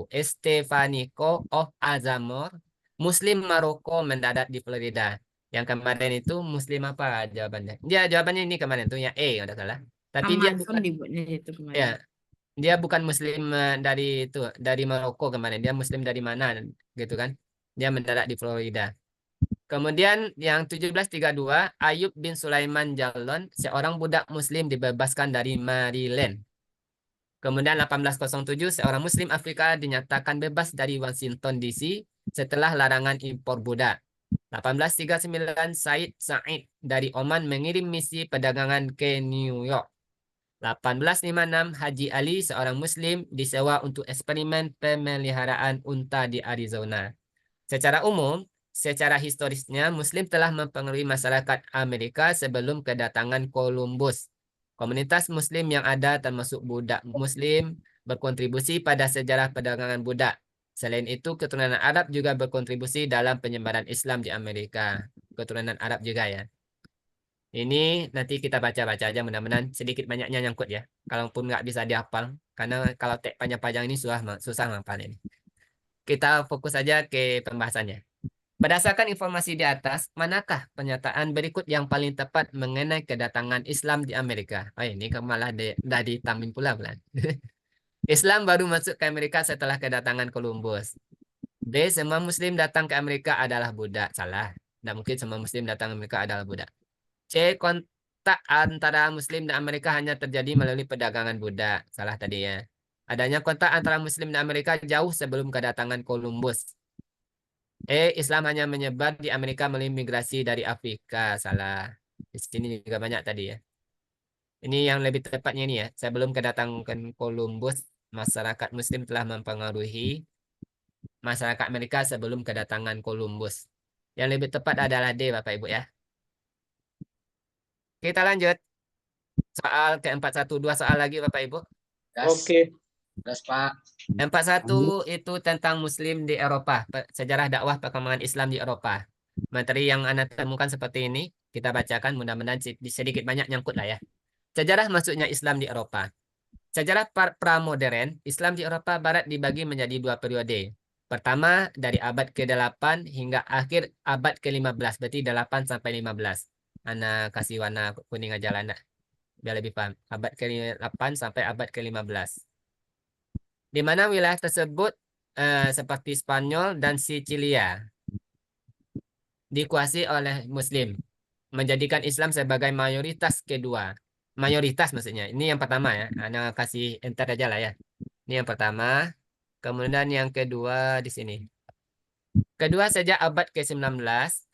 Estefanico of Azamor, Muslim Maroko mendarat di Florida. Yang kemarin itu Muslim apa jawabannya? Dia jawabannya ini kemarin tuh ya E, udah salah. Tapi dia bukan dibuatnya itu kemarin. ya. Dia bukan Muslim dari Maroko kemarin. Dia Muslim dari mana gitu kan? Dia mendarat di Florida. Kemudian yang 1732, Ayub bin Sulaiman Jalon, seorang budak Muslim dibebaskan dari Maryland. Kemudian 1807, seorang Muslim Afrika dinyatakan bebas dari Washington DC setelah larangan impor budak. 1839, Said Said dari Oman mengirim misi perdagangan ke New York. 1856, Haji Ali, seorang Muslim, disewa untuk eksperimen pemeliharaan unta di Arizona. Secara umum, secara historisnya, Muslim telah mempengaruhi masyarakat Amerika sebelum kedatangan Columbus. Komunitas Muslim yang ada, termasuk budak Muslim, berkontribusi pada sejarah perdagangan budak. Selain itu, keturunan Arab juga berkontribusi dalam penyebaran Islam di Amerika. Keturunan Arab juga ya. Ini nanti kita baca-baca aja, mudah-mudahan sedikit banyaknya nyangkut ya. Kalaupun nggak bisa dihafal, karena kalau teks panjang-panjang ini susah ngapal ini. Kita fokus aja ke pembahasannya. Berdasarkan informasi di atas, manakah pernyataan berikut yang paling tepat mengenai kedatangan Islam di Amerika? Oh, ini malah dah ditamin pula bulan. Islam baru masuk ke Amerika setelah kedatangan Columbus. B. Semua Muslim datang ke Amerika adalah budak. Salah. Tidak mungkin semua Muslim datang ke Amerika adalah budak. C. Kontak antara Muslim dan Amerika hanya terjadi melalui perdagangan budak. Salah tadi ya. Adanya kontak antara Muslim dan Amerika jauh sebelum kedatangan Columbus. E. Islam hanya menyebar di Amerika melalui migrasi dari Afrika. Salah. Di sini juga banyak tadi ya. Ini yang lebih tepatnya ini ya. Sebelum kedatangan Columbus, masyarakat Muslim telah mempengaruhi masyarakat Amerika sebelum kedatangan Columbus. Yang lebih tepat adalah D, Bapak Ibu ya. Kita lanjut. Soal ke-41, 2 soal lagi Bapak Ibu. Oke. Gas, Pak. 41 itu tentang Muslim di Eropa. Sejarah dakwah perkembangan Islam di Eropa. Materi yang Anda temukan seperti ini, kita bacakan mudah-mudahan sedikit banyak nyangkut lah ya. Sejarah masuknya Islam di Eropa. Sejarah pra-modern, Islam di Eropa Barat dibagi menjadi 2 periode. Pertama, dari abad ke-8 hingga akhir abad ke-15, berarti 8 sampai 15. Ana kasih warna kuning aja lah, biar lebih paham. Abad ke-8 sampai abad ke-15. Di mana wilayah tersebut seperti Spanyol dan Sicilia dikuasai oleh Muslim, menjadikan Islam sebagai mayoritas kedua. Mayoritas maksudnya. Ini yang pertama ya. Ana kasih enter aja lah ya. Ini yang pertama. Kemudian yang kedua di sini. Kedua sejak abad ke-19.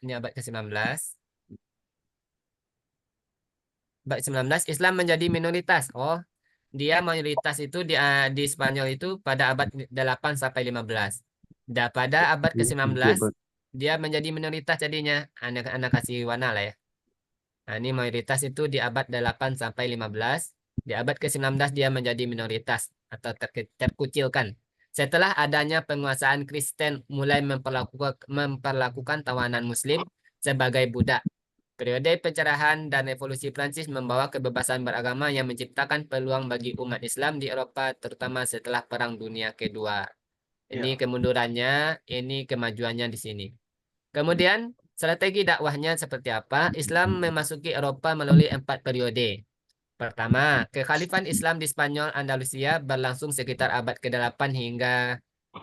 Ini abad ke-19. Abad 19 Islam menjadi minoritas. Oh, dia mayoritas itu di Spanyol itu pada abad 8 sampai 15. Dan pada abad ke-19 dia menjadi minoritas jadinya. Anak kasih warna lah ya. Nah, ini mayoritas itu di abad 8 sampai 15. Di abad ke-19 dia menjadi minoritas atau terkucilkan. Setelah adanya penguasaan Kristen mulai memperlakukan tawanan Muslim sebagai budak. Periode pencerahan dan revolusi Prancis membawa kebebasan beragama yang menciptakan peluang bagi umat Islam di Eropa, terutama setelah Perang Dunia Kedua. Ini kemundurannya, ini kemajuannya di sini. Kemudian, strategi dakwahnya seperti apa? Islam memasuki Eropa melalui 4 periode. Pertama, kekhalifahan Islam di Spanyol Andalusia berlangsung sekitar abad ke-8 hingga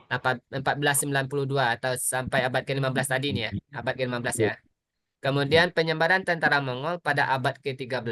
1492 atau sampai abad ke-15 tadi nih ya, abad ke-15 ya. Kemudian penyebaran tentara Mongol pada abad ke-13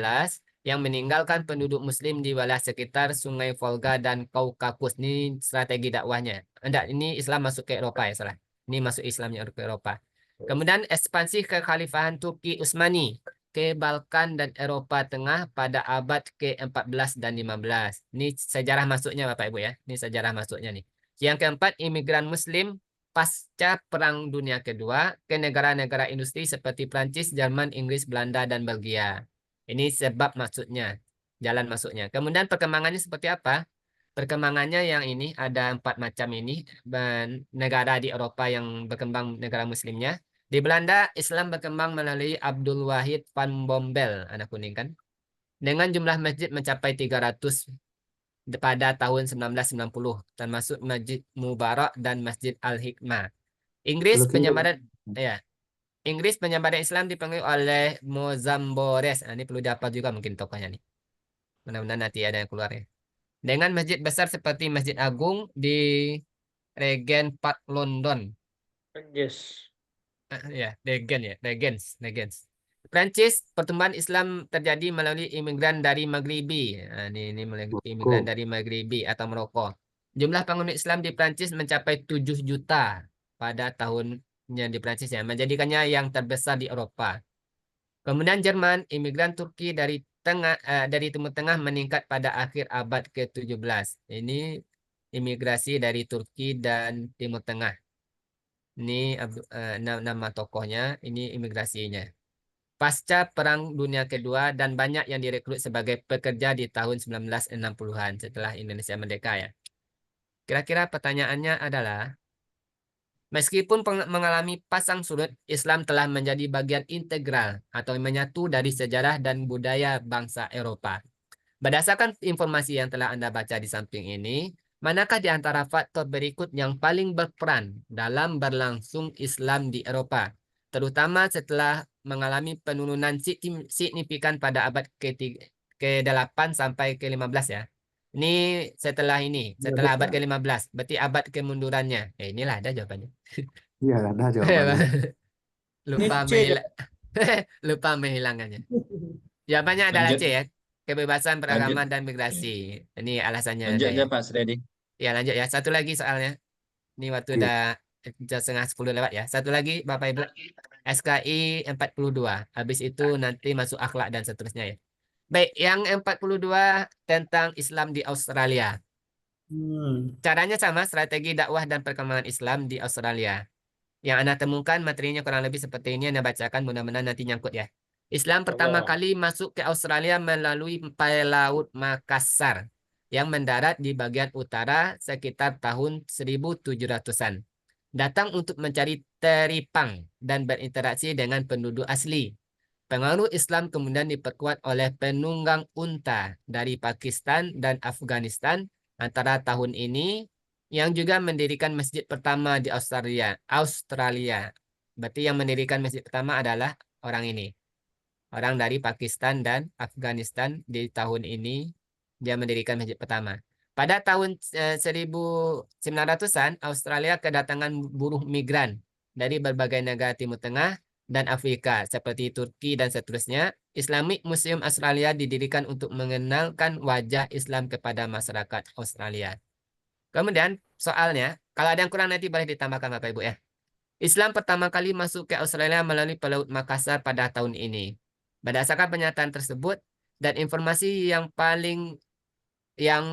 yang meninggalkan penduduk Muslim di wilayah sekitar Sungai Volga dan Kaukasus. Ini strategi dakwahnya. Enggak, ini Islam masuk ke Eropa ya, salah. Ini masuk Islamnya ke Eropa. Kemudian ekspansi kekhalifahan Turki Utsmani ke Balkan dan Eropa Tengah pada abad ke-14 dan 15. Ini sejarah masuknya Bapak Ibu ya. Ini sejarah masuknya nih. Yang keempat, imigran Muslim pasca Perang Dunia Kedua ke negara-negara industri seperti Prancis, Jerman, Inggris, Belanda, dan Belgia. Ini sebab masuknya, jalan masuknya. Kemudian perkembangannya seperti apa? Perkembangannya yang ini ada 4 macam ini. Negara di Eropa yang berkembang negara Muslimnya. Di Belanda, Islam berkembang melalui Abdul Wahid van Bommel, anak kuning kan? Dengan jumlah masjid mencapai 300 pada tahun 1990, termasuk Masjid Mubarak dan Masjid Al-Hikmah. Inggris penyebaran Islam dipengaruhi oleh Mozambores. Nah, ini perlu dapat juga mungkin tokohnya nih. Mudah-mudahan nanti ada yang keluar ya. dengan masjid besar seperti Masjid Agung di Regent Park London. Yes. Ya, Regents. Prancis, pertumbuhan Islam terjadi melalui imigran dari Maghribi. Ini imigran dari Maghribi atau Maroko. Jumlah penghuni Islam di Prancis mencapai 7 juta pada tahunnya di Prancis ya, menjadikannya yang terbesar di Eropa. Kemudian Jerman, imigran Turki dari Timur Tengah meningkat pada akhir abad ke-17. Ini imigrasi dari Turki dan Timur Tengah. Ini nama tokohnya, ini imigrasinya. Pasca Perang Dunia Kedua dan banyak yang direkrut sebagai pekerja di tahun 1960-an setelah Indonesia merdeka ya. Kira-kira pertanyaannya adalah, meskipun mengalami pasang surut, Islam telah menjadi bagian integral atau menyatu dari sejarah dan budaya bangsa Eropa. Berdasarkan informasi yang telah Anda baca di samping ini, manakah di antara faktor berikut yang paling berperan dalam berlangsung Islam di Eropa, terutama setelah mengalami penurunan signifikan pada abad ke-8 sampai ke-15 ya. Ini setelah abad ke-15, berarti abad kemundurannya. Inilah ada jawabannya. Iya, ada jawabannya. Lupa menghilangkannya. Jawabannya adalah C ya. Kebebasan beragama dan migrasi. Ini alasannya. Lanjut aja Pak Sredi. Ya lanjut ya. Satu lagi soalnya. Ini waktu udah 9:30 lewat ya. Satu lagi Bapak Ibu. SKI 42. Habis itu nanti masuk akhlak dan seterusnya ya. Baik, yang 42 tentang Islam di Australia. Caranya sama, strategi dakwah dan perkembangan Islam di Australia. Yang Anda temukan materinya kurang lebih seperti ini. Anda bacakan, mudah-mudahan nanti nyangkut ya. Islam pertama kali masuk ke Australia melalui Pelaut Makassar yang mendarat di bagian utara sekitar tahun 1700-an. Datang untuk mencari teripang dan berinteraksi dengan penduduk asli. Pengaruh Islam kemudian diperkuat oleh penunggang unta dari Pakistan dan Afghanistan antara tahun ini, yang juga mendirikan masjid pertama di Australia. Berarti yang mendirikan masjid pertama adalah orang ini. Orang dari Pakistan dan Afghanistan di tahun ini dia mendirikan masjid pertama. Pada tahun 1900-an, Australia kedatangan buruh migran dari berbagai negara Timur Tengah dan Afrika seperti Turki dan seterusnya. Islamic Museum Australia didirikan untuk mengenalkan wajah Islam kepada masyarakat Australia. Kemudian soalnya, kalau ada yang kurang nanti boleh ditambahkan Bapak Ibu ya. Islam pertama kali masuk ke Australia melalui Pelaut Makassar pada tahun ini. Berdasarkan pernyataan tersebut dan informasi yang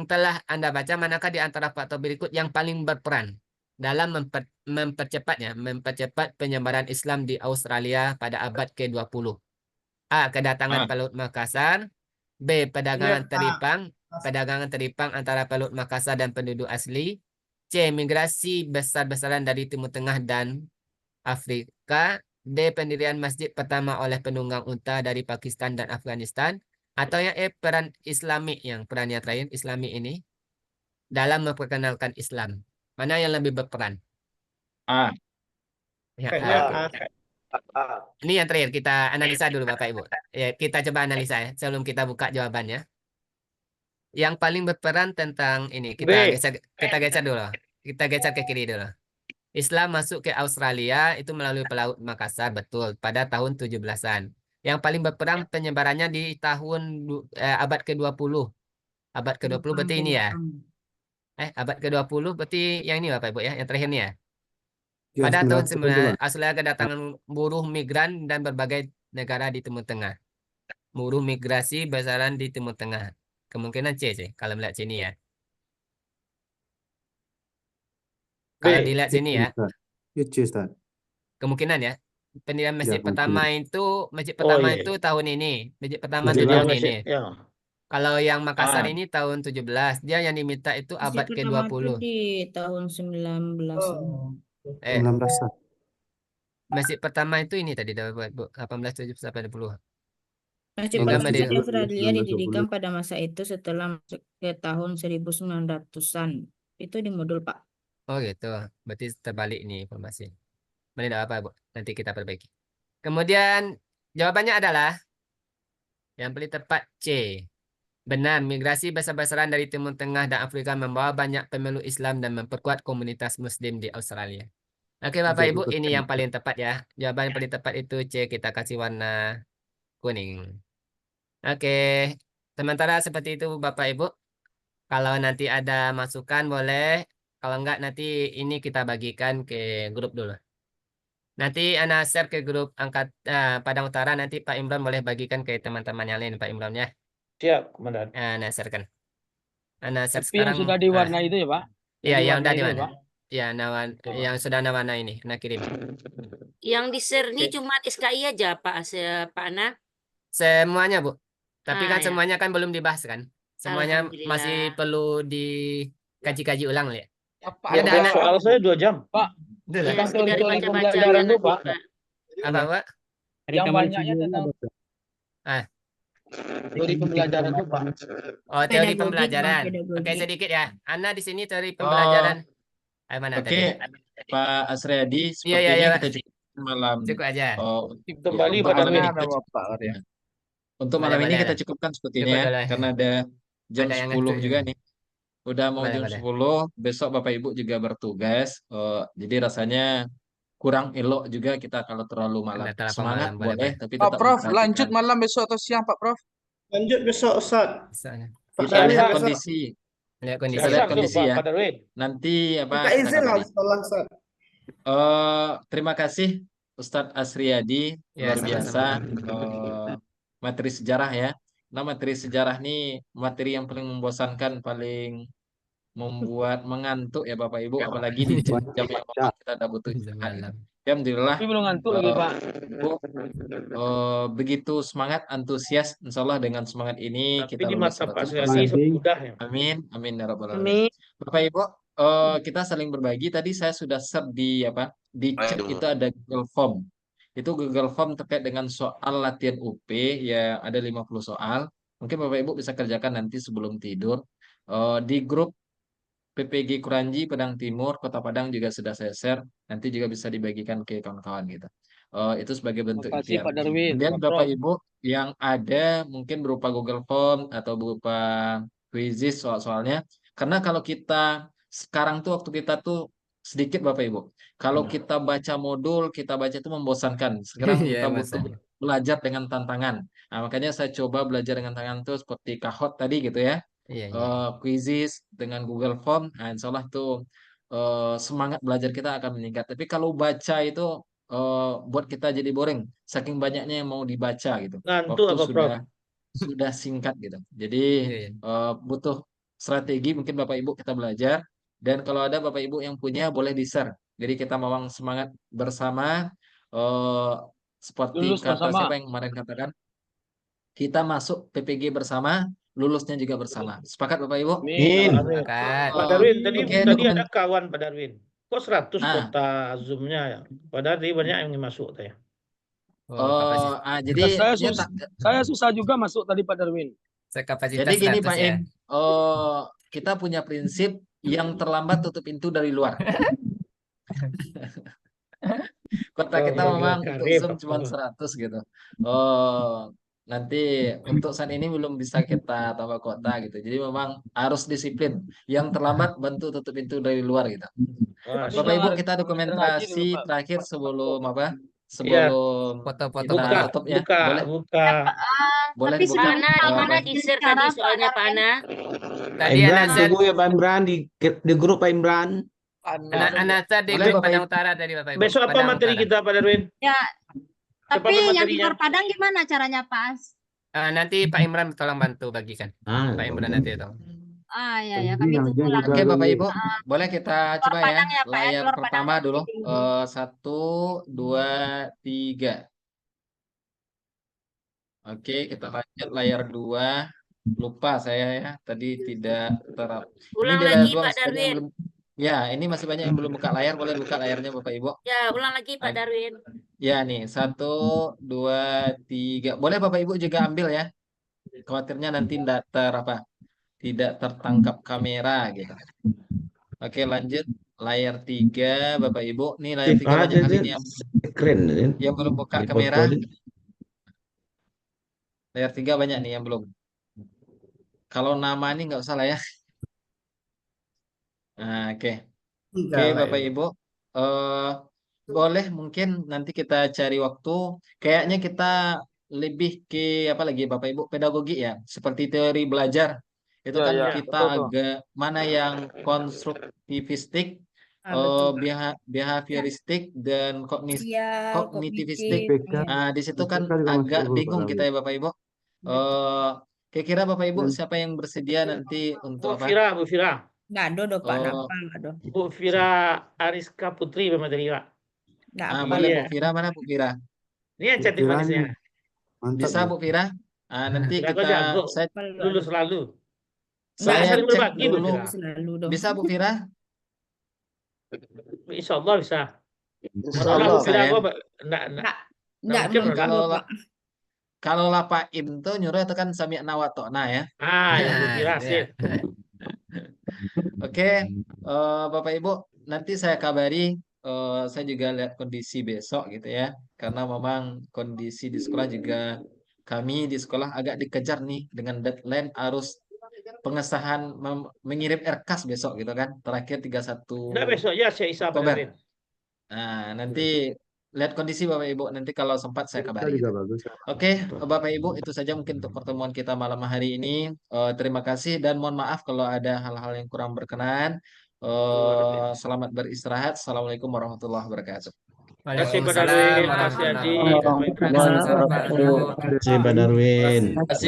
telah Anda baca, manakah di antara faktor berikut yang paling berperan dalam mempercepat penyebaran Islam di Australia pada abad ke-20? A. Kedatangan Pelaut Makassar. B. Perdagangan teripang antara Pelaut Makassar dan penduduk asli. C. Migrasi besar-besaran dari Timur Tengah dan Afrika. D. Pendirian masjid pertama oleh penunggang unta dari Pakistan dan Afghanistan. Atau yang E. Peran Islami, peran yang terakhir Islami ini dalam memperkenalkan Islam. Mana yang lebih berperan? A. Ya, ini yang terakhir, kita analisa dulu Bapak Ibu. Ya, kita coba analisa ya sebelum kita buka jawabannya. Yang paling berperan tentang ini, kita geser dulu. Kita geser ke kiri dulu. Islam masuk ke Australia itu melalui Pelaut Makassar, betul, pada tahun 17-an. Yang paling berperan penyebarannya di tahun abad ke-20. Abad ke-20 berarti ini ya. Abad ke-20 berarti yang ini Bapak Ibu ya, yang terakhir ini ya. Pada tahun 9 Australia kedatangan buruh migran dan berbagai negara di Timur Tengah. Buruh migrasi besaran di Timur Tengah. Kemungkinan C sih kalau melihat sini ya. Kalau dilihat sini ya. Kemungkinan ya. Pendirian masjid pertama itu tahun ini. Masjid pertama itu tahun ini. Kalau yang Makassar ini tahun 17. Dia yang diminta itu abad ke-20. Di tahun 19. Masjid pertama itu ini tadi 1870. Masjid pertama di Australia didirikan pada masa itu setelah masuk ke tahun 1900-an. Itu di modul Pak. Oh gitu. Berarti terbalik nih informasi. Tidak apa Bu. Nanti kita perbaiki. Kemudian jawabannya adalah yang paling tepat C. Benar, migrasi besar-besaran dari Timur Tengah dan Afrika membawa banyak pemeluk Islam dan memperkuat komunitas Muslim di Australia. Oke, Bapak Ibu, ini yang paling tepat ya. Jawaban yang paling tepat itu C, kita kasih warna kuning. Oke, sementara seperti itu Bapak Ibu. Kalau nanti ada masukan boleh. Kalau enggak nanti ini kita bagikan ke grup dulu. Nanti Ana share ke grup Padang Utara. Nanti Pak Imran boleh bagikan ke teman-teman yang lain Pak Imran ya. Siap, Komandan. Ana sharekan. Ana share Tapi yang sekarang. sudah diwarnai itu ya, Pak? Iya, yang udah diwarnai itu ya, diwarna. Pak? Ya, yang sudah warna ini. Ana kirim. Yang di-share ini cuma SKI aja Pak Ana. Semuanya, Bu. Tapi kan Ya. semuanya kan belum dibahas kan. Semuanya Alhamdulillah. masih perlu dikaji-kaji ulang ya. Ya, soal saya 2 jam. Pak, Udah. tentang Sekedar teori baca-baca pembelajaran aja itu, nanti, Pak. Apa, Pak? Yang banyaknya tentang teori pembelajaran itu, Pak. Oh, teori Pedagogi, pembelajaran. Pak, pedagogi. Oke, sedikit ya. Ana di sini teori pembelajaran. Mana tadi? Oke, Pak Asriadi, Iya, iya, sepertinya iya. kita cukup malam. Cukup aja. Kembali Untuk pada malam ini ada kita Bapak. ya. Untuk malam ini Boleh, kita boleh. cukupkan Cukup sepertinya ya, boleh. karena ada jam Ada yang 10 ngantuk juga juga. nih. Udah mau Boleh, jam boleh. 10, besok Bapak Ibu juga bertugas. Jadi rasanya kurang elok juga kita kalau terlalu malam. Anda terlalu Semangat malam, boleh, boleh, boleh. tapi Pak tetap Prof, memperhatikan. lanjut malam besok atau siang, Pak Prof? Lanjut besok, Ustaz. Misalnya. Pak Kita Darwin lihat besok. kondisi. Lihat Kita kondisi. lihat Siap, kondisi Pak, ya. Pak Darwin. Nanti apa Minta kita izin kabari. harus tolong, Ustaz. Terima kasih Ustadz Asriadi, Ya, luar biasa. sama-sama. Materi sejarah ya. Nah, materi sejarah ini materi yang paling membosankan, paling membuat mengantuk ya Bapak Ibu, apalagi di jam yang memang kita ada butuh istirahat. Malam. Ya, alhamdulillah. Tapi belum ngantuk lagi, Pak. Bu, begitu semangat, antusias. Insya Allah dengan semangat ini Tapi kita di lulus mata Pak 100%. Suryadi mudah ya. Amin, amin ya rabbal alamin. Bapak Ibu, kita saling berbagi. Tadi saya sudah share di chat itu ada Google Form. Itu Google Form terkait dengan soal latihan UP ya, ada 50 soal. Mungkin Bapak Ibu bisa kerjakan nanti sebelum tidur. Di grup PPG Kuranji Padang Timur Kota Padang juga sudah saya share. Nanti juga bisa dibagikan ke kawan-kawan gitu. Itu sebagai bentuk Terima kasih, ikhtiar. Pak Darwin. Kemudian Pak Bapak Prof. Ibu yang ada mungkin berupa Google Form atau berupa quizzes soal-soalnya. Karena kalau kita sekarang tuh waktu kita tuh sedikit Bapak Ibu. Kalau kita baca modul, kita baca itu membosankan. Sekarang Iya, kita butuh masanya. belajar dengan tantangan. Nah, makanya saya coba belajar dengan tantangan tuh seperti Kahoot tadi gitu ya. Iya, iya. Quizzes dengan Google Form. Nah, insya Allah tuh semangat belajar kita akan meningkat. Tapi kalau baca itu buat kita jadi boring. Saking banyaknya yang mau dibaca gitu. Ngantuk Waktu apa, Prof? sudah singkat gitu. Jadi Iya, iya. butuh strategi mungkin Bapak Ibu kita belajar. Dan kalau ada Bapak Ibu yang punya boleh di-share. Jadi kita memang semangat bersama. Seperti Lulus kata bersama. siapa yang kemarin katakan, kita masuk PPG bersama, lulusnya juga bersama. Sepakat Bapak Ibu? Amin. Sepakat. Pak Darwin, tadi Oke, tadi dokumen. ada kawan Pak Darwin. Kok 100 Ah. kuota Zoom-nya ya? Padahal tadi banyak yang masuk tadi. Oh, Jadi ya, Saya susah juga masuk tadi, Pak Darwin. kapasitas jadi gini 100 Pak ya. Im, kita punya prinsip yang terlambat tutup pintu dari luar. Kota kita memang untuk Zoom cuma 100 gitu. Nanti untuk saat ini belum bisa kita tambah kota gitu. Jadi memang harus disiplin. Yang terlambat bantu tutup pintu dari luar gitu. Bapak Ibu, kita dokumentasi terakhir sebelum sebelum Foto-foto kita tutup ya. Boleh? Boleh Tapi dibuka. Pak Ana di-share tadi soalnya Pak Ana. Tadi Imran, Ana tunggu ya Pak Imran di grup Pak Imran. Ana di Boleh, grup Bapak Padang Ibu. Utara tadi Bapak Ibu. Besok apa Padang materi Utara. kita Pak Darwin? Ya, Cepat tapi yang di materinya. luar Padang gimana caranya, Pak? Nanti Pak Imran tolong bantu bagikan. Pak Imran nanti tolong. Ah, ya, kami tunggu lah. Oke Bapak Ibu, boleh kita coba ya Padang ya, Pak, ya, layar luar Padang pertama masih dulu. tinggi. 1, 2, 3. Oke, kita lanjut layar 2. Lupa saya ya, tadi tidak terap. Ini Ulang di layar lagi 2 Pak masih banyak yang Darwin. belum. Ya, ini masih banyak yang belum buka layar. Boleh buka layarnya Bapak Ibu. Ya, ulang lagi Pak Darwin. Ya nih, 1, 2, 3. Boleh Bapak Ibu juga ambil ya. Khawatirnya nanti tidak tertangkap kamera gitu. Oke, lanjut layar 3 Bapak Ibu. Nih layar 3 banyak kali nih Keren. yang belum buka kamera. Layar 3 banyak nih yang belum. Kalau nama ini nggak usah lah ya. Nah, oke. Oke, Enggak lah Bapak itu. Ibu. Eh boleh mungkin nanti kita cari waktu. Kayaknya kita lebih ke apa lagi Bapak Ibu pedagogi ya, seperti teori belajar. Itu Ya, kan ya, kita betul tuh. agak mana yang konstruktivistik, betul. behavioristik dan Iya, kognitivistik. kognitif. Nah, di situ kan IPK juga masuk agak Bu, Pak bingung kita Dawi. ya Bapak Ibu. Kira-kira Bapak Ibu siapa yang bersedia nanti untuk apa? Bu Fira. Nggak ada dong Pak, Oh, nggak ada. Bu Fira Ariska Putri memang tadi, Pak. Nggak Ah, apa. mana Iya. Bu Fira? Mana Bu Fira? Ini yang cantik Kiranya manisnya. mantap Bisa Bu. Bu Fira? Nanti Jago kita jago. saya Lulus selalu. saya Saling cek berbagi, Bu dulu. Fira. Selalu dong. Bisa Bu Fira? Insya Allah bisa. Insya Corona Allah. Bu Fira, Saya. gua nggak mungkin menurut Pak. gua, Pak. Kalau Pak Im tuh nyuruh itu kan sami'na wa ta'na ya. Ya Bu Fira Itu ya. sip. Oke, Bapak Ibu, nanti saya kabari. Saya juga lihat kondisi besok gitu ya, karena memang kondisi di sekolah juga kami di sekolah agak dikejar nih dengan deadline harus pengesahan mengirim RKAS besok gitu kan, terakhir 31 Nggak besok ya saya Isa Oktober. benerin. Nah, nanti lihat kondisi Bapak Ibu, nanti kalau sempat saya IPK kabari. juga bagus. Oke, Bapak Ibu, itu saja mungkin untuk pertemuan kita malam hari ini. Terima kasih dan mohon maaf kalau ada hal-hal yang kurang berkenan. Selamat beristirahat. Assalamualaikum warahmatullahi wabarakatuh. Terima kasih Pak Waalaikumsalam Darwin, Mas warahmatullahi Yadi, wabarakatuh. Bapak Ibu. Sama-sama Pak Guru. Terima kasih Pak Darwin. Terima kasih.